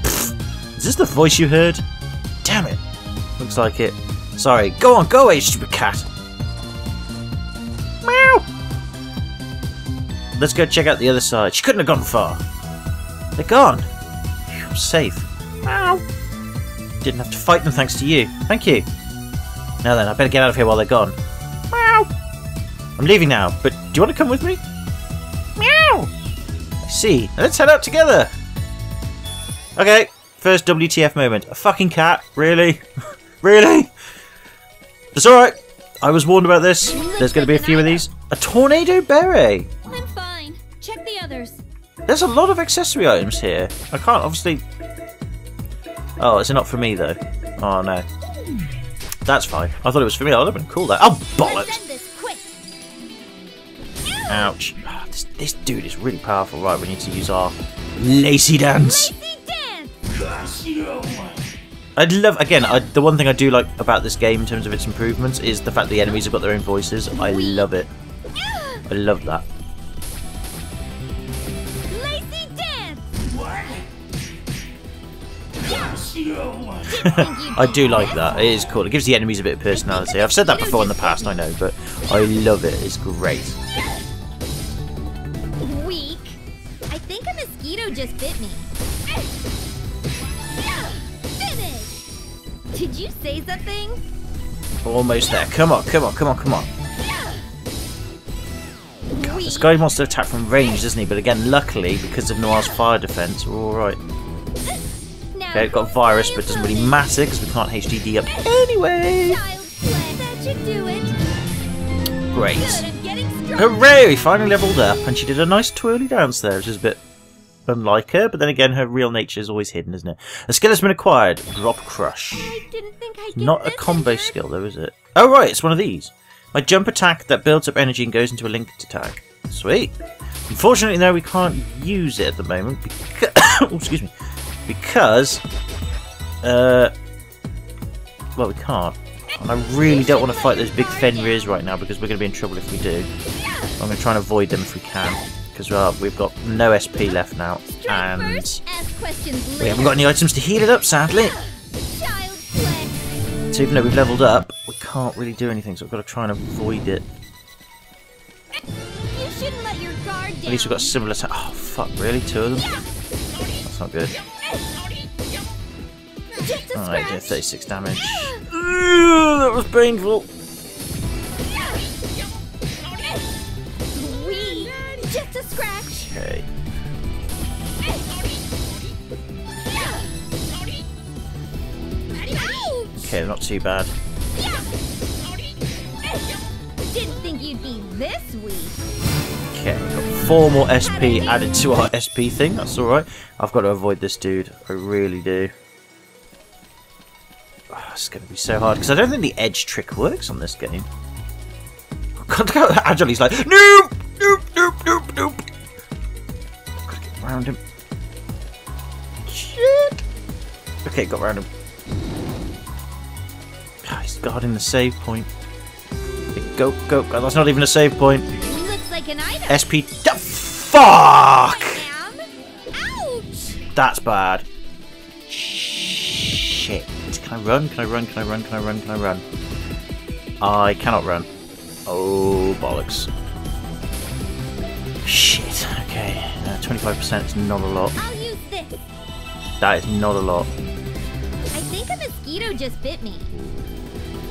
Pfft. Is this the voice you heard? Damn it! Looks like it. Sorry. Go on, go away, stupid cat! Meow! Let's go check out the other side. She couldn't have gone far. They're gone. Phew, I'm safe. Meow! Didn't have to fight them thanks to you. Thank you. Now then, I better get out of here while they're gone. Meow! I'm leaving now, but do you want to come with me? Meow! I see. Now let's head out together. Okay, first WTF moment. A fucking cat? Really? Really? It's alright. I was warned about this. There's going to be a few of these. A tornado beret. I'm fine. Check the others. There's a lot of accessory items here. I can't obviously... Oh, it's not for me though. Oh no. That's fine. I thought it was for me. That would have been cool though. Oh, bollocks! Let's end this quick. Ouch. Oh, this dude is really powerful. Right, we need to use our lacy dance. Lazy dance. I'd love, again, the one thing I do like about this game in terms of its improvements is the fact the enemies have got their own voices. I love it. I love that. Lazy dance. I do like that. It is cool. It gives the enemies a bit of personality. I've said that before in the past, I know, but I love it. It's great. Weak. I think a mosquito just bit me. Finish! Did you say something? Almost there. Come on, come on, come on, come on. God, this guy wants to attack from range, doesn't he? But again, luckily, because of Noir's fire defense, we're alright. Okay, we've got virus, but it doesn't really matter because we can't HDD up anyway. That should do it. Great. Good, I'm getting stronger. Hooray! We finally leveled up, and she did a nice twirly dance there, which is a bit unlike her, but then again, her real nature is always hidden, isn't it? A skill has been acquired. Drop Crush. I didn't think I'd get Not a this combo in skill, though, is it? Oh, right, it's one of these. My jump attack that builds up energy and goes into a linked attack. Sweet. Unfortunately, no, we can't use it at the moment because... oh, excuse me. Because... well, we can't. And I really don't want to fight those big Fenrirs right now because we're going to be in trouble if we do. I'm going to try and avoid them if we can. Because we've got no SP left now. And we haven't got any items to heal it up, sadly. So even though we've leveled up, we can't really do anything, so I've got to try and avoid it. You shouldn't let your guard down. At least we've got a similar attack. Oh, fuck, really? Two of them? That's not good. Alright, doing 36 damage. That was painful. Just a scratch. Okay. Okay, not too bad. Didn't think you'd be this weak. Okay, we've got 4 more SP added to our SP thing. That's alright. I've got to avoid this dude. I really do. Oh, it's going to be so hard because I don't think the edge trick works on this game. God, look how agile he's like, nope, nope, nope, nope, nope. Gotta get around him. Shit. Okay, got around him. Oh, he's guarding the save point. Okay, go, go, go. That's not even a save point. Looks like an item. SP. Fuck! Ouch! That's bad. Shit. Can I run? Can I run? Can I run? Can I run? Can I run? I cannot run. Oh, bollocks. Shit. Okay. 25% is not a lot. I'll use this. That is not a lot. I think a mosquito just bit me.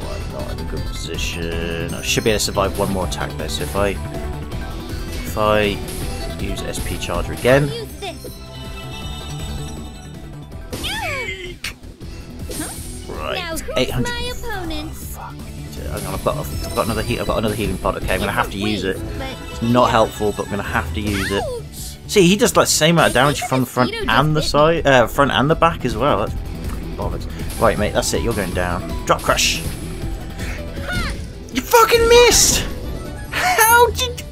I'm not in a good position. I should be able to survive one more attack though, so if I use SP charger again. I'll use this. Right. Now who's 800. my opponent? Fuck. Hang on, I've got another healing pod. Okay, I'm gonna have to use it. But It's not helpful, but I'm gonna have to use it. See, he does like the same amount of damage from the front and the side, front and the back as well. That's bollocks. Right, mate, that's it. You're going down. Drop crush. You fucking missed. How did?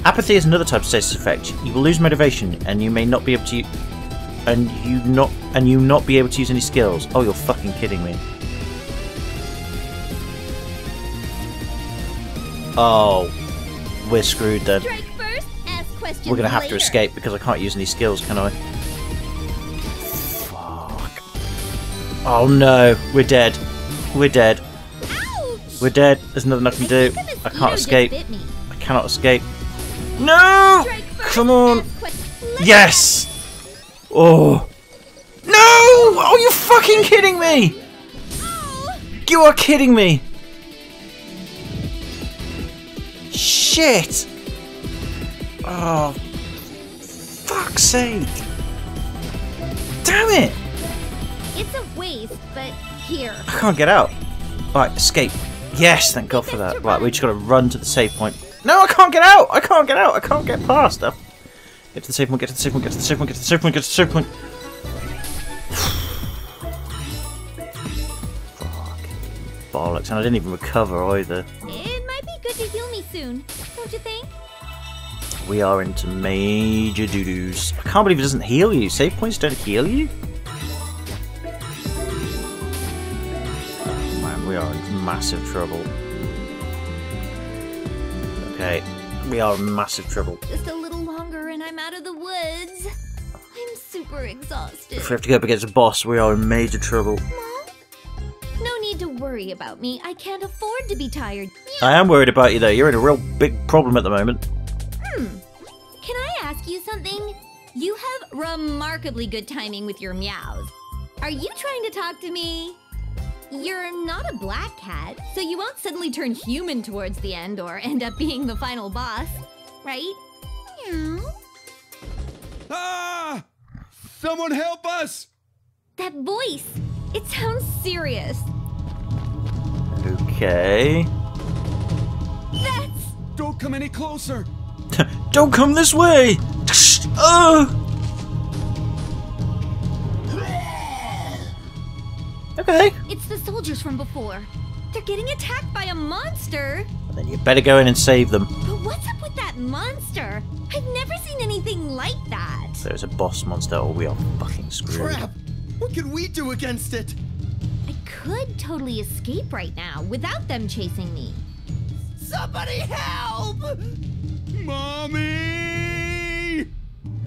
Apathy is another type of status effect. You will lose motivation, and you may not be able to, not be able to use any skills. Oh, you're fucking kidding me. Oh, we're screwed then. strike first, ask questions We're gonna have to later. escape because I can't use any skills, can I? Fuck. Oh no, we're dead. We're dead. Ouch! We're dead. There's nothing I can do. think a I mosquito can't just escape. bit me. I cannot escape. No! Strike first, Come on! ask later. Yes! Oh. No! Oh, you're fucking kidding me! Oh, You are kidding me! Shit! Oh. Fuck's sake! Damn it! it's a waste, but here. I can't get out. Right, escape. Yes, thank God for that. Right, we just gotta run to the save point. No, I can't get out! I can't get out! I can't get past stuff. Get to the save point, get to the save point, get to the save point, get to the save point, get to the save point. Fucking bollocks. And I didn't even recover either. It might be good to heal me soon, don't you think? We are into major doo-doos. I can't believe it doesn't heal you. Save points don't heal you? Oh, man, we are in massive trouble. Okay, we are in massive trouble. Just a little longer and I'm out of the woods. I'm super exhausted. If we have to go up against a boss, we are in major trouble. Mom? No need to worry about me. I can't afford to be tired. I am worried about you though. You're in a real big problem at the moment. Can I ask you something? You have remarkably good timing with your meows. Are you trying to talk to me? You're not a black cat, so you won't suddenly turn human towards the end or end up being the final boss, right? Meow. Ah! Someone help us! That voice! It sounds serious. Okay. That's... Don't come any closer! Don't come this way! Okay. It's the soldiers from before. They're getting attacked by a monster. Then you better go in and save them. But what's up with that monster? I've never seen anything like that. There's a boss monster, or we are fucking screwed. Crap! What can we do against it? I could totally escape right now without them chasing me. Somebody help! Mommy!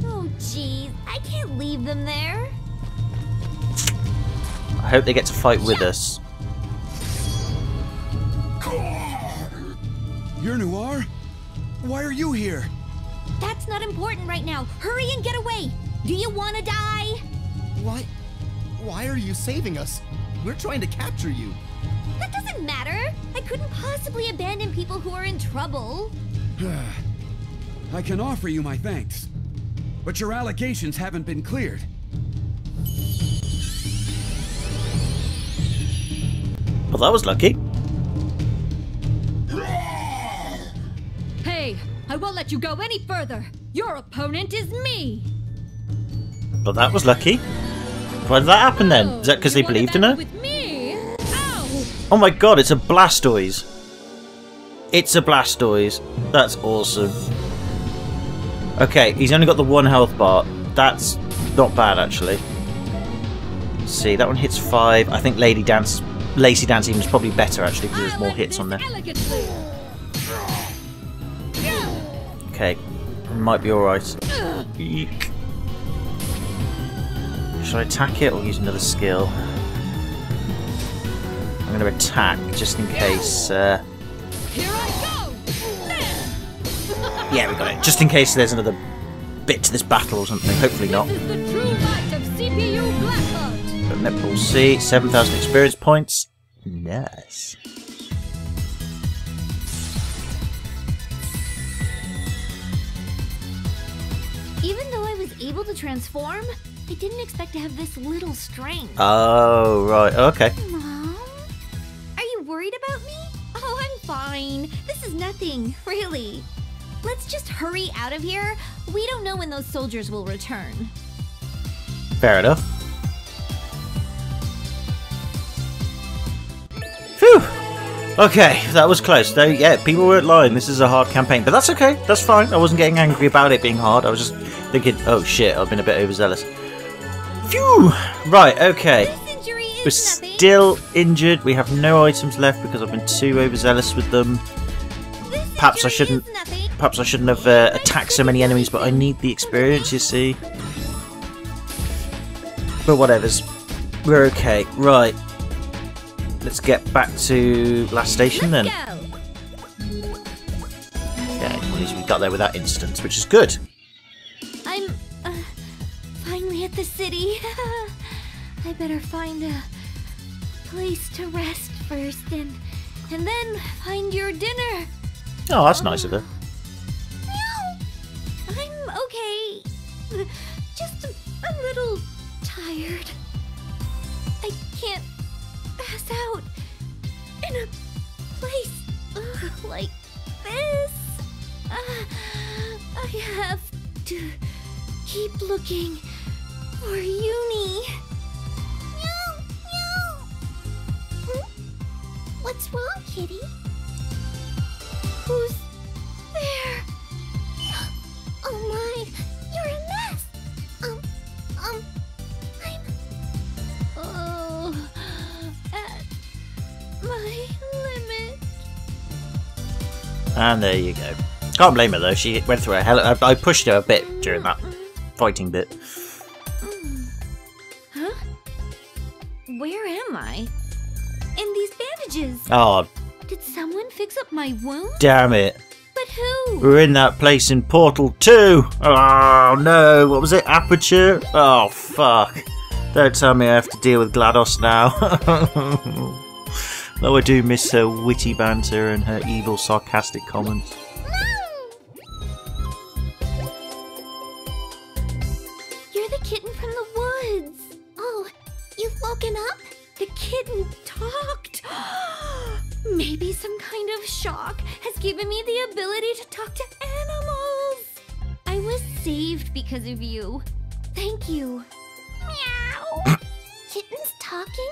Oh, jeez. I can't leave them there. I hope they get to fight with us. You're Noir? Why are you here? That's not important right now. Hurry and get away. Do you want to die? Why are you saving us? We're trying to capture you. That doesn't matter. I couldn't possibly abandon people who are in trouble. I can offer you my thanks, but your allegations haven't been cleared. Well, that was lucky. Hey, I won't let you go any further. Your opponent is me. Well, that was lucky. Why did that happen then? Is that because they believed in her? With me? Ow! Oh my god, it's a Blastoise. It's a Blastoise. That's awesome. Okay, he's only got the 1 health bar. That's not bad, actually. Let's see, that one hits 5. I think Lacy Dance even is probably better, actually, because there's more hits on there. Okay, might be alright. Eek. Should I attack it or use another skill? I'm going to attack just in case. Here I go! Yeah, we got it. Just in case there's another bit to this battle or something. Hopefully not. This is the true light of CPU Blackheart. But we'll see. 7,000 experience points. Nice. Even though I was able to transform, I didn't expect to have this little strength. Oh, right. Okay. Mom? Are you worried about me? Oh, I'm fine. This is nothing, really. Let's just hurry out of here. We don't know when those soldiers will return. Fair enough. Phew! Okay, that was close. Though, yeah, people weren't lying. This is a hard campaign, but that's okay. That's fine. I wasn't getting angry about it being hard. I was just thinking, oh shit, I've been a bit overzealous. Phew! Right, okay. This injury is We're nothing. still injured. We have no items left because I've been too overzealous with them. This Perhaps I injury shouldn't. is nothing. Perhaps I shouldn't have attacked so many enemies, but I need the experience, you see. But whatever's. We're okay. Right. Let's get back to last station then. Let's go. Yeah, at least we got there without incidents, which is good. I'm finally at the city. I better find a place to rest first and then find your dinner. Oh, that's nice of her. Meow. I'm okay. Just a little tired. I can't pass out in a place like this. I have to keep looking for Uni. Meow, meow. What's wrong, kitty? Who's there? Oh my, you're a mess. I'm at my limit. And there you go. Can't blame her though. She went through a hell. I pushed her a bit during that fighting bit. Oh, Did someone fix up my wound? damn it. But who? We're in that place in Portal 2. Oh, no. What was it? Aperture? Oh, fuck. Don't tell me I have to deal with GLaDOS now. Though I do miss her witty banter and her evil, sarcastic comments. You're the kitten from the woods. Oh, you've woken up? The kitten talked. Maybe some kind of shock has given me the ability to talk to animals. I was saved because of you. Thank you. Meow. Kittens talking?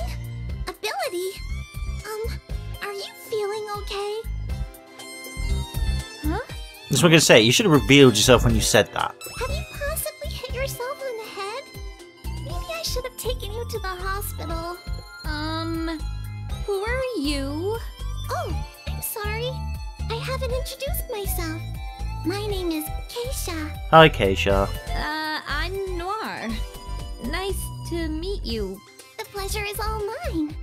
Ability? Are you feeling okay? Huh? That's what I'm going to say. You should have revealed yourself when you said that. Have you possibly hit yourself on the head? Maybe I should have taken you to the hospital. Who are you? Oh, I'm sorry. I haven't introduced myself. My name is Keisha. Hi, Keisha. I'm Noir. Nice to meet you. The pleasure is all mine.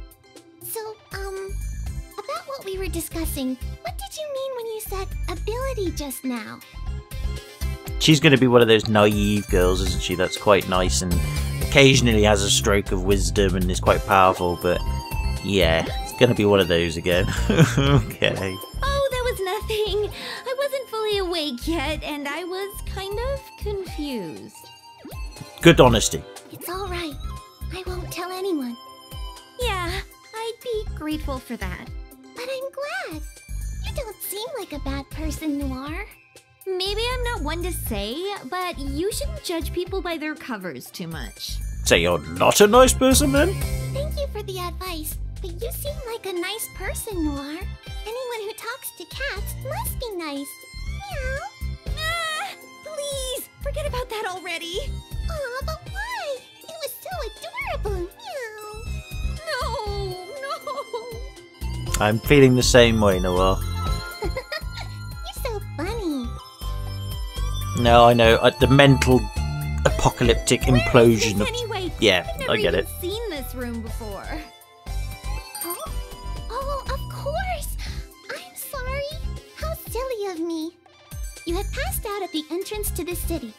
So, about what we were discussing, what did you mean when you said ability just now? She's going to be one of those naive girls, isn't she? That's quite nice and occasionally has a stroke of wisdom and is quite powerful, but yeah, it's going to be one of those again. Okay. Oh, that was nothing. I wasn't fully awake yet, and I was kind of confused. Good honesty. It's all right. I won't tell anyone. Yeah, I'd be grateful for that. But I'm glad. You don't seem like a bad person, Noir. Maybe I'm not one to say, but you shouldn't judge people by their covers too much. So you're not a nice person then? Thank you for the advice, but you seem like a nice person, Noir. Anyone who talks to cats must be nice. Meow. Ah, please, forget about that already. Aw, but why? It was so adorable. Meow. No. I'm feeling the same way, Noel. You're so funny. No, I know. The mental apocalyptic implosion Where of... is this anyway? Yeah, I've never I get even it. seen this room before. Oh, of course. I'm sorry. How silly of me. You had passed out at the entrance to the city.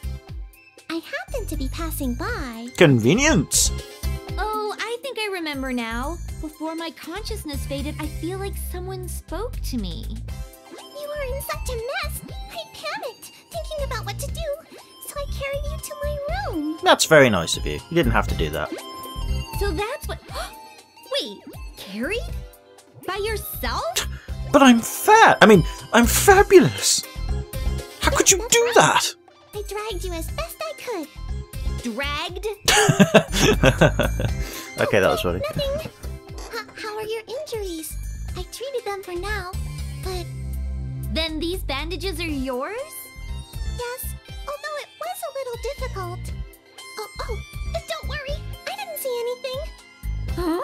I happened to be passing by. Convenience! Oh, I think I remember now. Before my consciousness faded, I feel like someone spoke to me. You were in such a mess. I panicked, thinking about what to do, so I carried you to my room. That's very nice of you. You didn't have to do that. So that's what... Wait, carried? By yourself? But I'm fat! I mean, I'm fabulous! How could you do that? I dragged you as best I could. Dragged? Okay, that was funny. Nothing. How are your injuries? I treated them for now, but... Then these bandages are yours? Yes, although it was a little difficult. Oh, don't worry. I didn't see anything. Huh?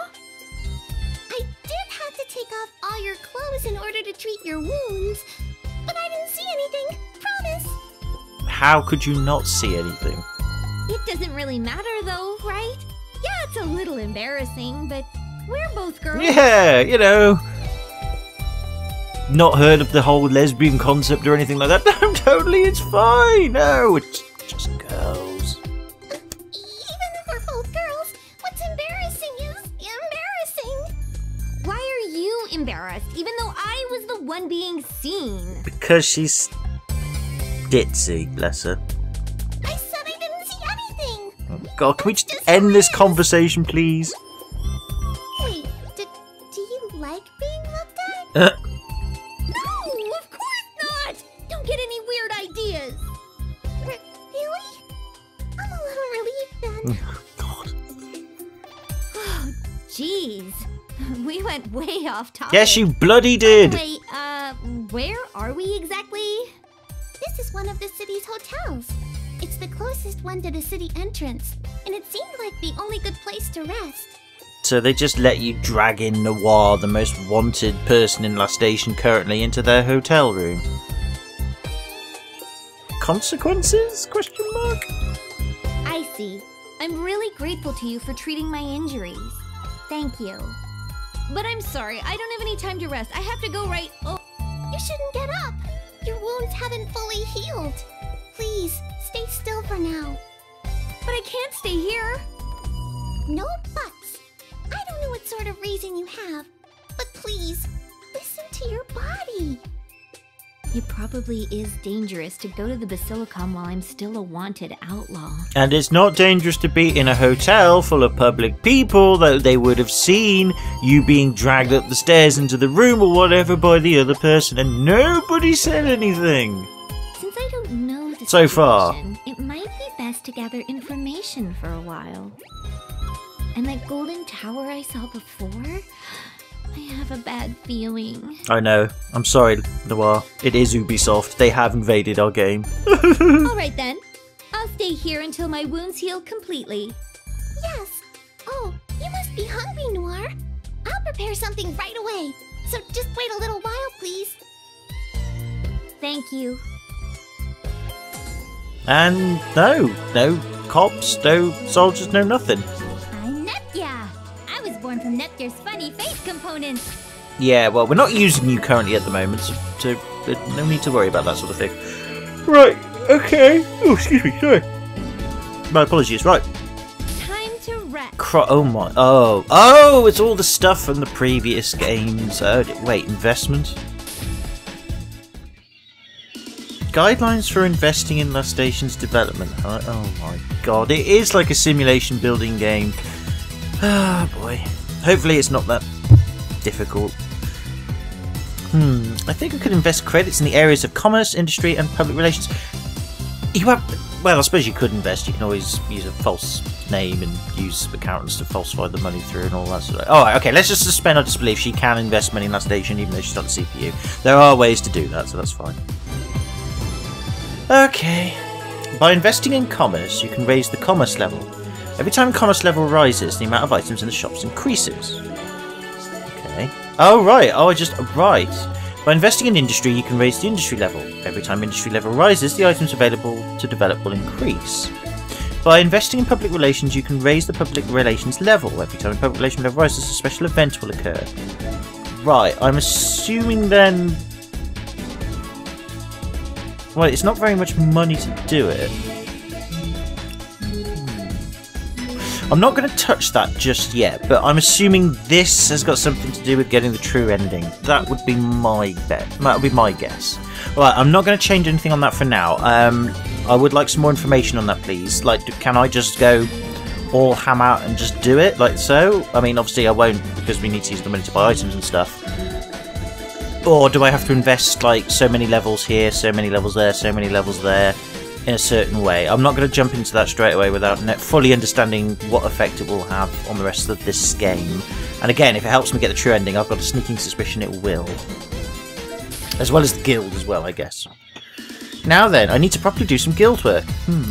I did have to take off all your clothes in order to treat your wounds, but I didn't see anything. Promise. How could you not see anything? It doesn't really matter though, right? Yeah, it's a little embarrassing, but we're both girls. Yeah, you know. Not heard of the whole lesbian concept or anything like that. No, totally, it's fine. No, it's just girls. Even if we're both girls, what's embarrassing is embarrassing. Why are you embarrassed, even though I was the one being seen? Because she's ditzy, bless her. I said I didn't see anything. Oh, God, can we just end this conversation, please? Wait, do you like being looked at? No, of course not! Don't get any weird ideas. Really? I'm a little relieved then. God. Oh, jeez. We went way off topic. Yes, you bloody did! Wait, where are we exactly? This is one of the city's hotels. It's the closest one to the city entrance, and it seemed like the only good place to rest. So they just let you drag in Noir, the most wanted person in La Station currently, into their hotel room. Consequences? Question mark? I see. I'm really grateful to you for treating my injuries. Thank you. but I'm sorry. I don't have any time to rest. I have to go right... Oh, You shouldn't get up. Your wounds haven't fully healed. Please, stay still for now. but I can't stay here. No buts. I don't know what sort of reason you have, but please, listen to your body. It probably is dangerous to go to the Basilicom while I'm still a wanted outlaw. And it's not dangerous to be in a hotel full of public people that they would have seen you being dragged up the stairs into the room or whatever by the other person, and nobody said anything. Since I don't know the So far. situation, it might be best to gather information for a while. And that golden tower I saw before? I have a bad feeling. I know. I'm sorry, Noir. It is Ubisoft. They have invaded our game. Alright then. I'll stay here until my wounds heal completely. Yes. Oh, you must be hungry, Noir. I'll prepare something right away. So just wait a little while, please. Thank you. And no cops, no soldiers, no nothing. I'm Nepia. I was born from Nepture's funny face components. Yeah, well, we're not using you currently at the moment, so no need to worry about that sort of thing. Right, okay. Oh, excuse me, sorry. My apologies, right. Time to rest. Oh my, oh, it's all the stuff from the previous games. Wait, investment? Guidelines for investing in Last Station's development. Oh my god, it is like a simulation building game. Ah, boy. Hopefully it's not that difficult. I think I could invest credits in the areas of commerce, industry, and public relations. You have... Well, I suppose you could invest. You can always use a false name and use accountants to falsify the money through and all that sort of... Alright, okay, let's just suspend our disbelief. She can invest money in Last Station even though she's not the CPU. There are ways to do that, so that's fine. Okay. By investing in commerce, you can raise the commerce level. Every time commerce level rises, the amount of items in the shops increases. Okay. Oh, right. Oh, right. By investing in industry, you can raise the industry level. Every time industry level rises, the items available to develop will increase. By investing in public relations, you can raise the public relations level. Every time the public relations level rises, a special event will occur. Right. I'm assuming then... Well, it's not very much money to do it. I'm not going to touch that just yet, but I'm assuming this has got something to do with getting the true ending. That would be my bet. That would be my guess. Right, I'm not going to change anything on that for now. I would like some more information on that, please. Like, can I just go all ham out and just do it like so? I mean, obviously I won't because we need to use the money to buy items and stuff. Or do I have to invest like so many levels here, so many levels there, so many levels there in a certain way? I'm not going to jump into that straight away without fully understanding what effect it will have on the rest of this game. And again, if it helps me get the true ending, I've got a sneaking suspicion it will. As well as the guild as well, I guess. Now then, I need to properly do some guild work.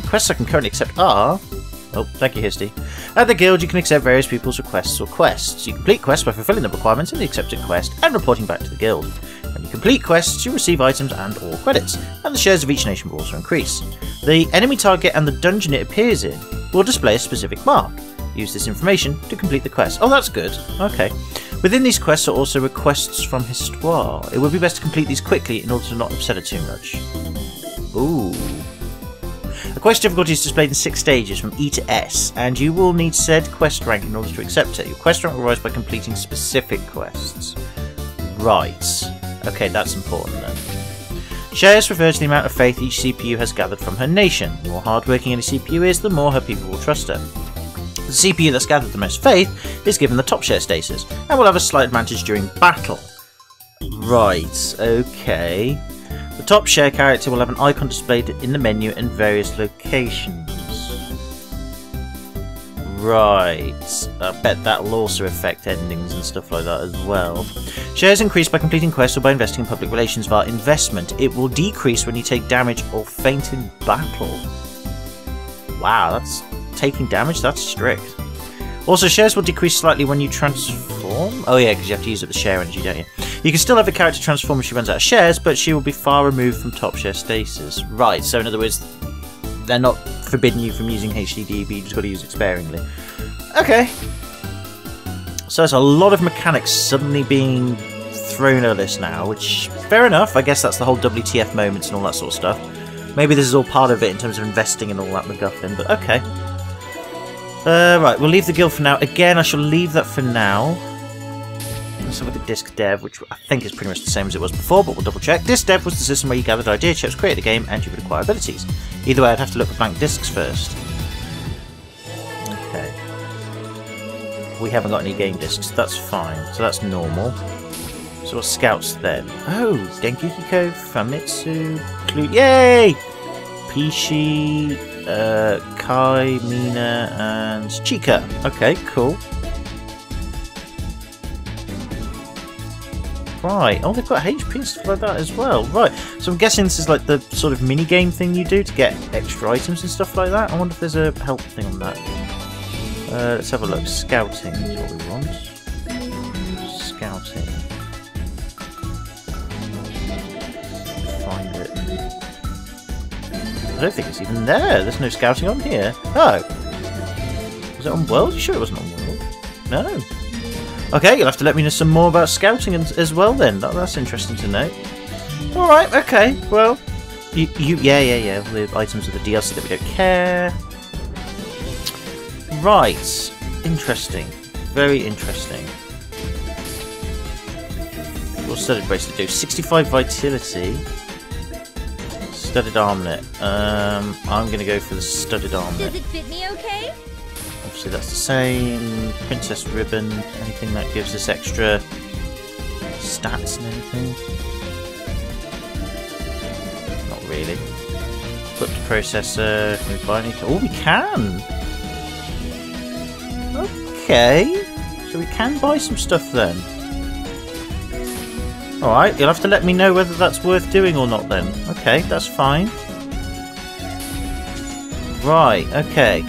Quests I can currently accept are... Oh, thank you, Histy. At the guild, you can accept various people's requests or quests. You complete quests by fulfilling the requirements in the accepted quest and reporting back to the guild. When you complete quests, you receive items and or credits, and the shares of each nation will also increase. The enemy target and the dungeon it appears in will display a specific mark. Use this information to complete the quest. Oh, that's good. Okay. Within these quests are also requests from Histoire. It would be best to complete these quickly in order to not upset it too much. Ooh. A quest difficulty is displayed in 6 stages from E to S, and you will need said quest rank in order to accept it. Your quest rank will rise by completing specific quests. Right. Okay, that's important then. Shares refer to the amount of faith each CPU has gathered from her nation. The more hardworking any CPU is, the more her people will trust her. The CPU that's gathered the most faith is given the top share status, and will have a slight advantage during battle. Right, okay. The top share character will have an icon displayed in the menu in various locations. Right. I bet that will also affect endings and stuff like that as well. Shares increase by completing quests or by investing in public relations via investment. It will decrease when you take damage or faint in battle. Wow, that's taking damage? That's strict. Also, shares will decrease slightly when you transform. Oh yeah, because you have to use up the share energy, don't you? You can still have a character transform when she runs out of shares, but she will be far removed from top share status. Right, so in other words, they're not forbidding you from using HDD, but you just got to use it sparingly. Okay. So there's a lot of mechanics suddenly being thrown at us now, which, fair enough, I guess that's the whole WTF moments and all that sort of stuff. Maybe this is all part of it in terms of investing and all that MacGuffin, but okay. Right, we'll leave the guild for now. Again, I shall leave that for now. Let's have a look at Disc Dev, which I think is pretty much the same as it was before, but we'll double check. Disc Dev was the system where you gathered idea chips, create the game, and you would acquire abilities. Either way, I'd have to look for blank discs first. Okay. We haven't got any game discs, that's fine. So that's normal. So what's Scouts then? Oh, Dengeki-ko, Famitsu, Yay! Pishi, Kai, Mina, and Chika. Okay, cool. Right, oh, they've got HP and stuff like that as well. Right, so I'm guessing this is like the sort of mini-game thing you do to get extra items and stuff like that. I wonder if there's a help thing on that. Let's have a look. Scouting is what we want. Scouting. Find it. I don't think it's even there. There's no scouting on here. Oh. Was it on World? You sure it wasn't on World? No. Okay, you'll have to let me know some more about scouting as well then. That's interesting to know. Alright, okay. Well, yeah. The items of the DLC that we don't care. Right. Interesting. Very interesting. What's Studded Bracelet do? 65 Vitality. Studded Armlet. I'm going to go for the Studded Armlet. Does it fit me okay? Obviously that's the same. Princess Ribbon. Anything that gives us extra stats and anything? Not really. Equipped processor. Can we buy anything? Oh, we can! Okay. So we can buy some stuff then. Alright, you'll have to let me know whether that's worth doing or not then. Okay, that's fine. Right, okay.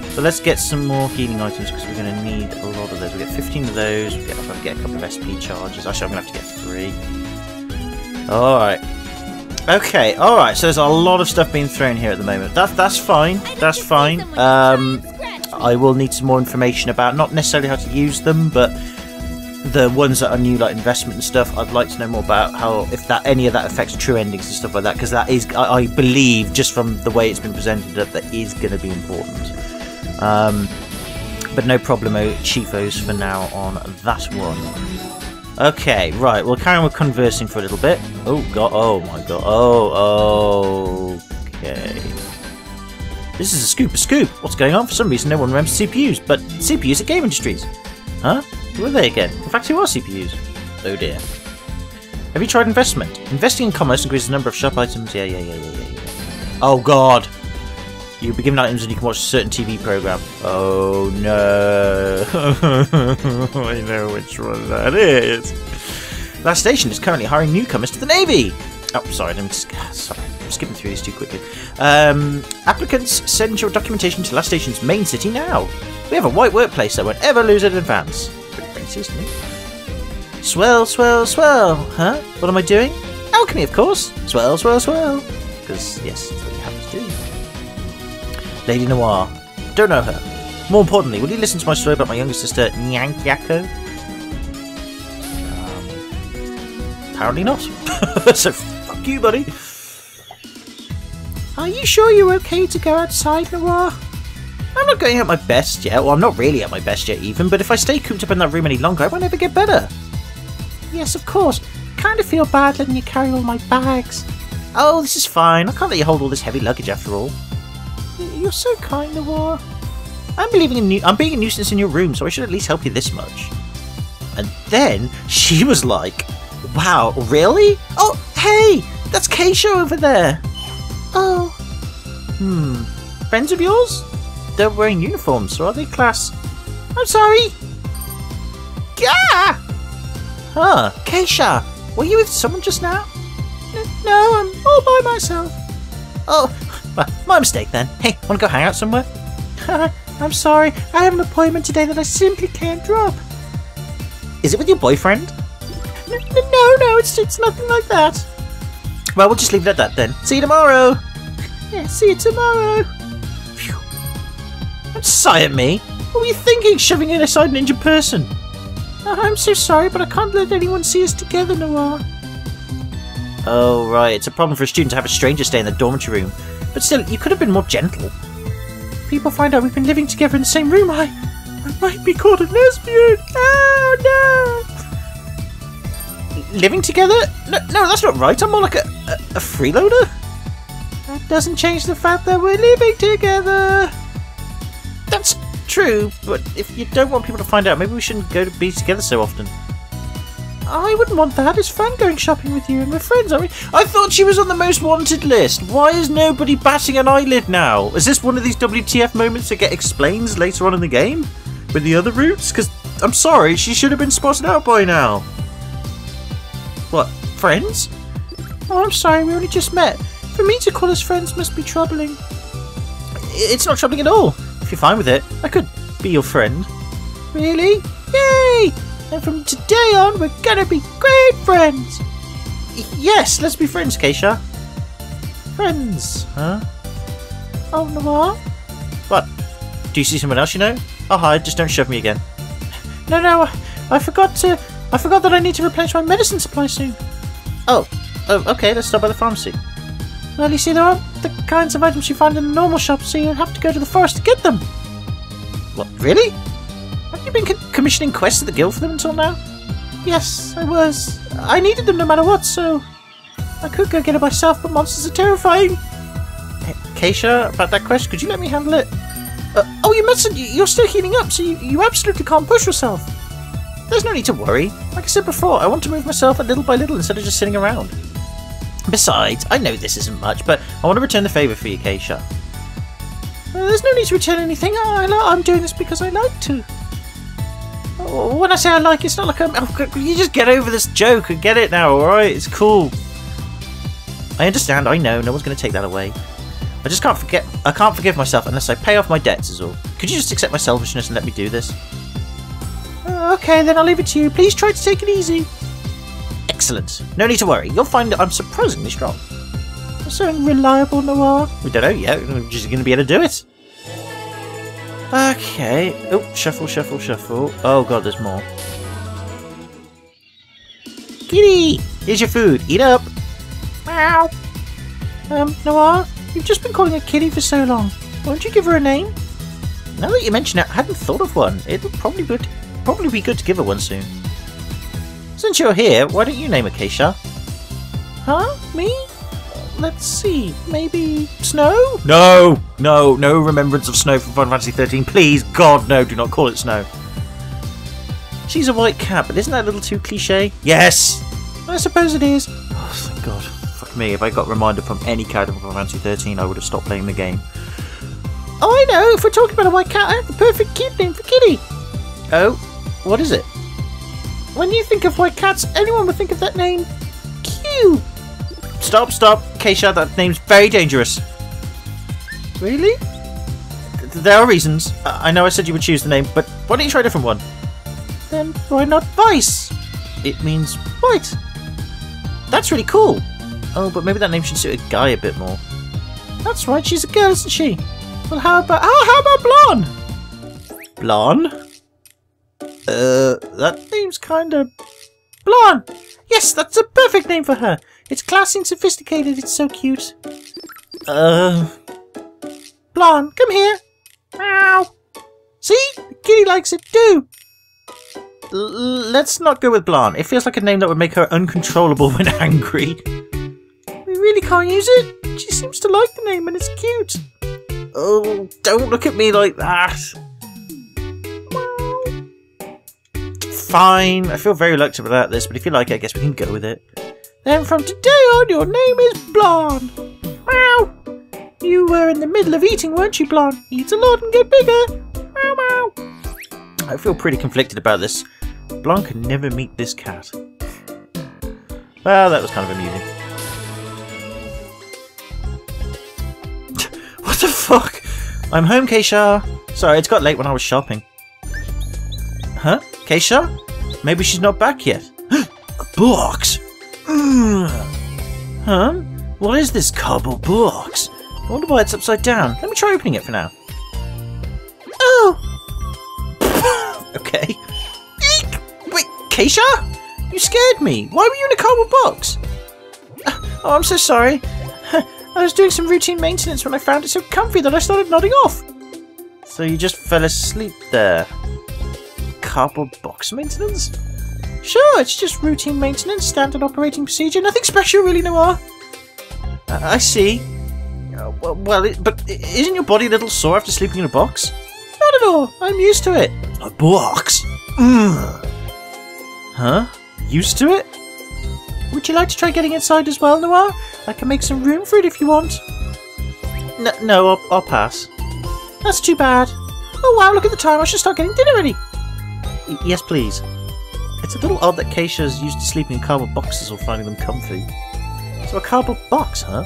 So let's get some more healing items because we're going to need a lot of those. We get 15 of those. We've got to get a couple of SP charges. Actually, I'm going to have to get 3. Alright. Okay, alright. So there's a lot of stuff being thrown here at the moment. That's fine. That's fine. I will need some more information about not necessarily how to use them, but the ones that are new, like investment and stuff. I'd like to know more about how, if that any of that affects true endings and stuff like that, because that is, I believe, just from the way it's been presented, that is going to be important. But no problemo, Chiefos for now on that one. Okay, right, we'll carry on with conversing for a little bit. Oh god, oh my god, okay. This is a scoop. What's going on? For some reason no one remembers CPUs, but CPUs are game industries. Huh? Who are they again? In fact, who are CPUs? Oh dear. Have you tried investment? Investing in commerce increases the number of shop items. Yeah. Oh god! You'll be given items and you can watch a certain TV program. Oh no! I know which one that is. Last Station is currently hiring newcomers to the Navy. Oh, sorry, I'm skipping through these too quickly. Applicants, send your documentation to Last Station's main city now. We have a white workplace that won't ever lose in advance. Pretty racist, isn't it? Swell. Huh? What am I doing? Alchemy, of course. Swell. Because, yes, that's what you have to do. Lady Noir. Don't know her. More importantly, will you listen to my story about my younger sister, Nyankyako? Apparently not. So, fuck you, buddy. Are you sure you're okay to go outside, Noir? I'm not going at my best yet. Well, I'm not really at my best yet even, but if I stay cooped up in that room any longer, I won't ever get better. Yes, of course. Kind of feel bad letting you carry all my bags. Oh, this is fine. I can't let you hold all this heavy luggage after all. You're so kind, Noir. I'm being a nuisance in your room, so I should at least help you this much. And then she was like, wow, really? Oh, hey, that's Keisha over there. Oh. Friends of yours? They're wearing uniforms, so are they class? I'm sorry. Gah! Huh, Keisha, were you with someone just now? No, I'm all by myself. Oh, well, my mistake then. Hey, wanna go hang out somewhere? I'm sorry, I have an appointment today that I simply can't drop. Is it with your boyfriend? No, it's nothing like that. Well, we'll just leave it at that then. See you tomorrow. Yeah, see you tomorrow. Phew. Don't sigh at me. What were you thinking, shoving it aside an injured person? I'm so sorry, but I can't let anyone see us together, Noir. Oh, right. It's a problem for a student to have a stranger stay in the dormitory room. But still, you could have been more gentle. People find out we've been living together in the same room. I might be called a lesbian. Oh, no. Living together? No, that's not right. I'm more like a freeloader. That doesn't change the fact that we're living together. That's true, but if you don't want people to find out, maybe we shouldn't be together so often. I wouldn't want that. It's fun going shopping with you, and we're friends, aren't we? I thought she was on the most wanted list. Why is nobody batting an eyelid now? Is this one of these WTF moments that get explained later on in the game? With the other routes? Because, I'm sorry, she should have been spotted out by now. What, friends? Oh, I'm sorry, we only just met. For me to call us friends must be troubling. It's not troubling at all. If you're fine with it, I could be your friend. Really? Yay! And from today on, we're gonna be great friends! Yes, let's be friends, Keisha. Friends, huh? Oh, Noir? What? Do you see someone else you know? I'll hide, just don't shove me again. No, I forgot that I need to replenish my medicine supply soon. Oh, okay, let's start by the pharmacy. Well, you see, there aren't the kinds of items you find in the normal shop, so you have to go to the forest to get them. What, really? Have you been commissioning quests at the guild for them until now? Yes, I was. I needed them no matter what, so I could go get it myself, but monsters are terrifying. Hey, Keisha, about that quest, could you let me handle it? Oh, you mustn't. You're still healing up, so you absolutely can't push yourself. There's no need to worry. Like I said before, I want to move myself little by little instead of just sitting around. Besides, I know this isn't much, but I want to return the favour for you, Keisha. There's no need to return anything. I'm doing this because I like to. When I say I like, it's not like I'm... Oh, you just get over this joke and get it now, alright? It's cool. I understand, I know, no one's going to take that away. I just can't forget... I can't forgive myself unless I pay off my debts is all. Could you just accept my selfishness and let me do this? Okay, then I'll leave it to you. Please try to take it easy. Excellent. No need to worry. You'll find that I'm surprisingly strong. You're so unreliable, Noir. We don't know yet. We're just going to be able to do it. Okay. Oh, shuffle, shuffle, shuffle. Oh god, there's more. Kitty! Here's your food. Eat up. Meow. Noir, you've just been calling her Kitty for so long. Won't you give her a name? Now that you mention it, I hadn't thought of one. It would probably be good to give her one soon. Since you're here, why don't you name her Keisha? Huh? Me? Let's see. Maybe Snow? No! No remembrance of Snow from Final Fantasy 13. Please, God, no, do not call it Snow. She's a white cat, but isn't that a little too cliche? Yes! I suppose it is. Oh, thank God. Fuck me, if I got a reminder from any character from Final Fantasy 13, I would have stopped playing the game. Oh, I know! If we're talking about a white cat, I have the perfect cute name for Kitty! Oh? What is it? When you think of white cats, anyone would think of that name. Q! Stop, Keisha, that name's very dangerous. Really? There are reasons. I know I said you would choose the name, but why don't you try a different one? Then why not Vice? It means white. That's really cool. Oh, but maybe that name should suit a guy a bit more. That's right, she's a girl, isn't she? Well, how about Blonde? Blonde? That name's kinda... Blonde! Yes, that's a perfect name for her. It's classy and sophisticated, it's so cute. Blonde, come here. Meow. See? The kitty likes it too. Let's not go with Blonde. It feels like a name that would make her uncontrollable when angry. We really can't use it. She seems to like the name and it's cute. Oh, don't look at me like that. Fine, I feel very reluctant about this, but if you like it, I guess we can go with it. Then from today on, your name is Blonde. Meow. You were in the middle of eating, weren't you, Blonde? Eat a lot and get bigger. Meow, meow. I feel pretty conflicted about this. Blonde can never meet this cat. Well, that was kind of amusing. What the fuck? I'm home, Keisha. Sorry, it's got late when I was shopping. Huh? Keisha? Maybe she's not back yet. A box! Huh? What is this cardboard box? I wonder why it's upside down. Let me try opening it for now. Oh! Keisha? You scared me. Why were you in a cardboard box? Oh, I'm so sorry. I was doing some routine maintenance when I found it so comfy that I started nodding off. So you just fell asleep there? Cardboard box maintenance? Sure, it's just routine maintenance, standard operating procedure, nothing special really, Noir. I see. But isn't your body a little sore after sleeping in a box? Not at all, I'm used to it. A box? Huh? Used to it? Would you like to try getting inside as well, Noir? I can make some room for it if you want. No, I'll pass. That's too bad. Oh wow, look at the time, I should start getting dinner ready. Yes, please. It's a little odd that Keisha's used to sleeping in cardboard boxes or finding them comfy. So a cardboard box, huh?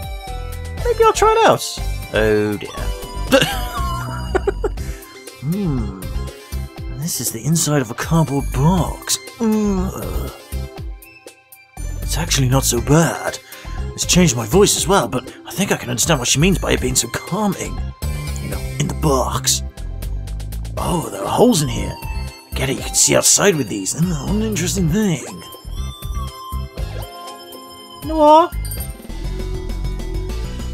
Maybe I'll try it out. Oh dear. This is the inside of a cardboard box. It's actually not so bad. It's changed my voice as well, but I think I can understand what she means by it being so calming. You know, in the box. Oh, there are holes in here. Get it, you can see outside with these. What an interesting thing. Noir?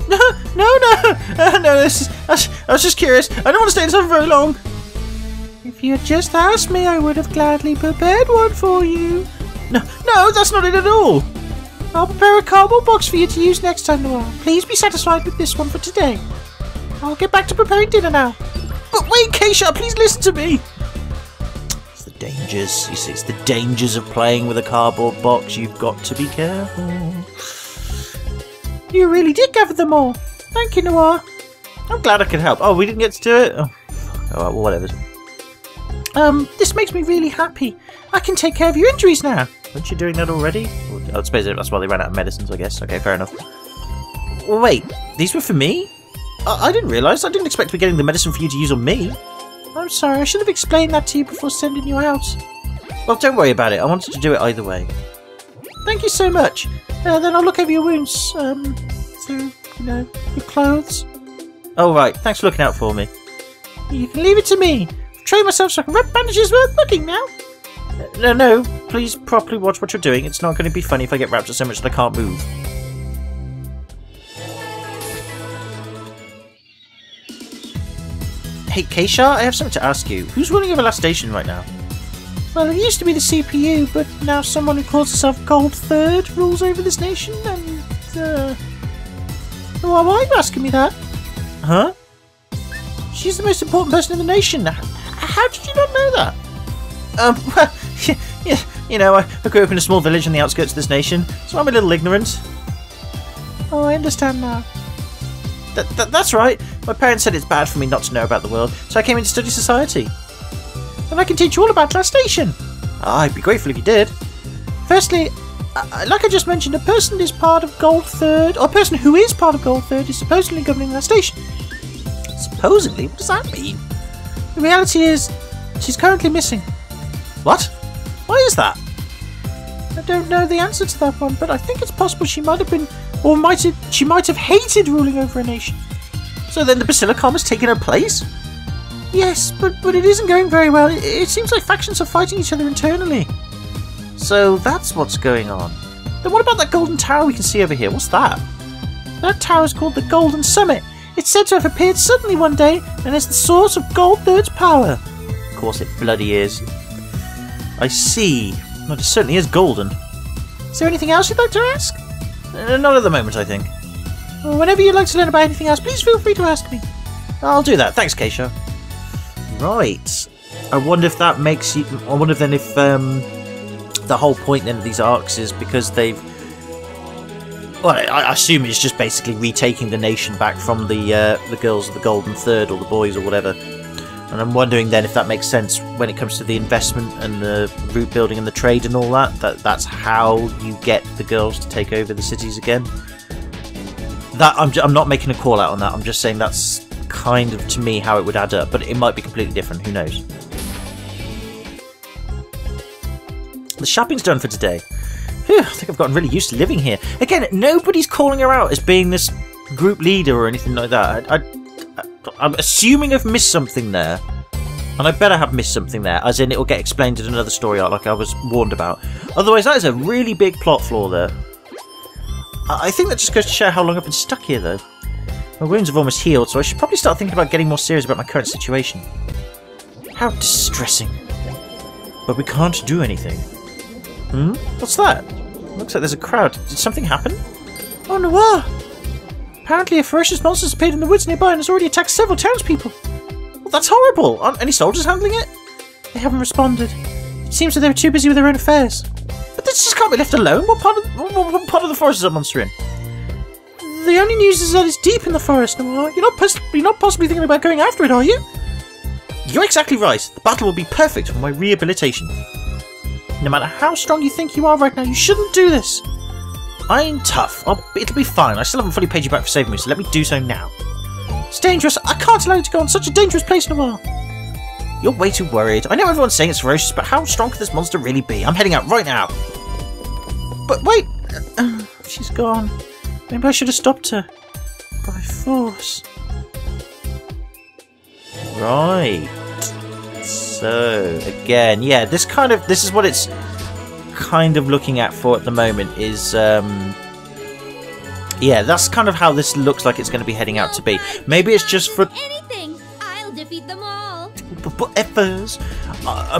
No, I was just curious. I don't want to stay inside for very long. If you had just asked me, I would have gladly prepared one for you. No, that's not it at all. I'll prepare a cardboard box for you to use next time, Noir. Please be satisfied with this one for today. I'll get back to preparing dinner now. But wait, Keisha, please listen to me. It's the dangers, you see, it's the dangers of playing with a cardboard box. You've got to be careful. You really did gather them all. Thank you, Noir. I'm glad I could help. Oh, we didn't get to do it? Oh, well, whatever. This makes me really happy. I can take care of your injuries now. Weren't you doing that already? I suppose that's why they ran out of medicines, I guess. Okay, fair enough. Well, wait, these were for me? I didn't realise. I didn't expect to be getting the medicine for you to use on me. I'm sorry, I should have explained that to you before sending you out. Well, don't worry about it. I wanted to do it either way. Thank you so much. Then I'll look over your wounds. Through, your clothes. Oh, right. Thanks for looking out for me. You can leave it to me. I've trained myself so I can wrap bandages worth looking now. No. Please properly watch what you're doing. It's not going to be funny if I get wrapped up so much that I can't move. Hey, Keisha, I have something to ask you. Who's ruling over Last Station right now? Well, it used to be the CPU, but now someone who calls herself Gold Third rules over this nation, and, why are you asking me that? Huh? She's the most important person in the nation. How did you not know that? Well, yeah, I grew up in a small village on the outskirts of this nation, so I'm a little ignorant. Oh, I understand now. That's right. My parents said it's bad for me not to know about the world, so I came in to study society. And I can teach you all about Last Station. I'd be grateful if you did. Firstly, like I just mentioned, a person is part of Gold Third, or a person who is part of Gold Third is supposedly governing Last Station. Supposedly? What does that mean? The reality is, she's currently missing. What? Why is that? I don't know the answer to that one, but I think it's possible she might have been, or she might have hated ruling over a nation. So then the Basilicom has taken her place? Yes, but it isn't going very well. It seems like factions are fighting each other internally. So that's what's going on. Then what about that golden tower we can see over here? What's that? That tower is called the Golden Summit. It's said to have appeared suddenly one day and is the source of Gold Third's power. Of course it bloody is. I see. Well, it certainly is golden. Is there anything else you'd like to ask? Not at the moment, I think. Well, whenever you'd like to learn about anything else, please feel free to ask me. I'll do that. Thanks, Keisha. Right. I wonder if that makes you... I wonder then if the whole point then of these arcs is because they've... Well, I assume it's just basically retaking the nation back from the girls of the Golden Third or the boys or whatever. And I'm wondering then if that makes sense when it comes to the investment and the route building and the trade and all that. That's how you get the girls to take over the cities again. That I'm not making a call out on that. I'm just saying that's kind of, to me, how it would add up. But it might be completely different. Who knows? The shopping's done for today. Whew, I think I've gotten really used to living here. Again, nobody's calling her out as being this group leader or anything like that. I'm assuming I've missed something there. And I better have missed something there, as in it will get explained in another story arc like I was warned about. Otherwise, that is a really big plot flaw there. I think that just goes to show how long I've been stuck here, though. My wounds have almost healed, so I should probably start thinking about getting more serious about my current situation. How distressing. But we can't do anything. What's that? Looks like there's a crowd. Did something happen? Oh, Noir! Apparently a ferocious monster has appeared in the woods nearby and has already attacked several townspeople. Well, that's horrible! Aren't any soldiers handling it? They haven't responded. It seems that they were too busy with their own affairs. But this just can't be left alone. What part of the forest is that monster in? The only news is that it's deep in the forest, Noir. You're not possibly thinking about going after it, are you? You're exactly right. The battle will be perfect for my rehabilitation. No matter how strong you think you are right now, you shouldn't do this. I'm tough. It'll be fine. I still haven't fully paid you back for saving me, so let me do so now. It's dangerous. I can't allow you to go on such a dangerous place, Noir. You're way too worried. I know everyone's saying it's ferocious, but how strong could this monster really be? I'm heading out right now. But wait. She's gone. Maybe I should have stopped her. By force. Right. So, again, yeah, this is what it's kind of looking at for at the moment is, yeah, that's kind of how this looks like it's going to be heading out to be. Maybe it's just for... Anything! I'll defeat them all!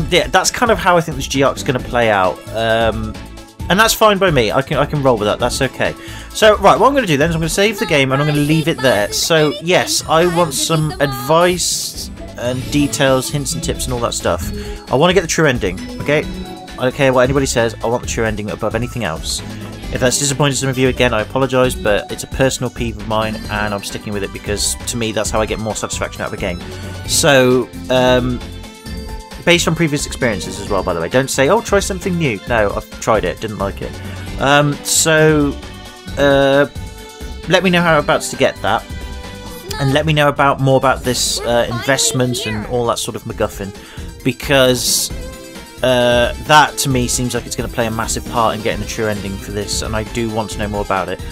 Yeah, that's kind of how I think this G-Arc is going to play out. And that's fine by me. I can roll with that. That's okay. So, right, what I'm going to do then is I'm going to save the game and I'm going to leave it there. So, yes, I want some advice and details, hints and tips and all that stuff. I want to get the true ending, okay? I don't care what anybody says. I want the true ending above anything else. If that's disappointed some of you, again, I apologise, but it's a personal peeve of mine and I'm sticking with it because, to me, that's how I get more satisfaction out of a game. So, based on previous experiences as well, by the way. Don't say, oh, try something new. No, I've tried it, didn't like it. Let me know how to get that. And let me know more about this investment and all that sort of MacGuffin. Because that, to me, seems like it's going to play a massive part in getting the true ending for this. And I do want to know more about it.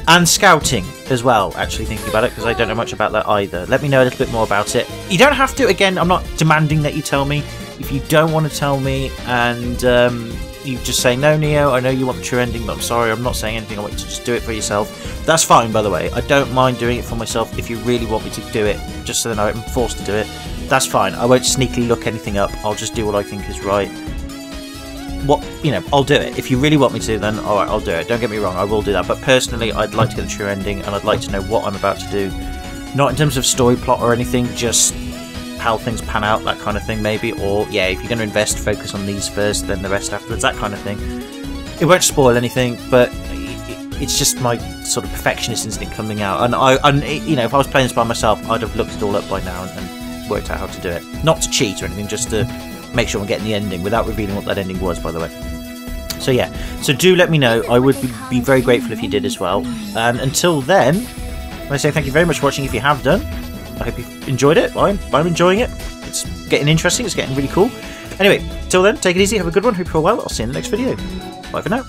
And scouting as well, actually thinking about it, because I don't know much about that either. Let me know a little bit more about it. You don't have to, again, I'm not demanding that you tell me. If you don't want to tell me and you just say, no, Neo, I know you want the true ending, but I'm sorry, I'm not saying anything, I want you to just do it for yourself. That's fine, by the way. I don't mind doing it for myself if you really want me to do it, just so that I'm forced to do it. That's fine. I won't sneakily look anything up. I'll just do what I think is right. I'll do it. If you really want me to, then alright, I'll do it. Don't get me wrong, I will do that. But personally, I'd like to get the true ending, and I'd like to know what I'm about to do. Not in terms of story plot or anything, just how things pan out, that kind of thing, maybe. Or, yeah, if you're going to invest, focus on these first, then the rest afterwards, that kind of thing. It won't spoil anything, but it's just my sort of perfectionist instinct coming out. And if I was playing this by myself, I'd have looked it all up by now and worked out how to do it. Not to cheat or anything, just to make sure I'm getting the ending without revealing what that ending was, by the way. So yeah, so do let me know. I would be very grateful if you did as well. And until then, I say thank you very much for watching if you have done. I hope you've enjoyed it. I'm enjoying it. It's getting interesting. It's getting really cool. Anyway, till then, take it easy. Have a good one. Hope you're all well. I'll see you in the next video. Bye for now.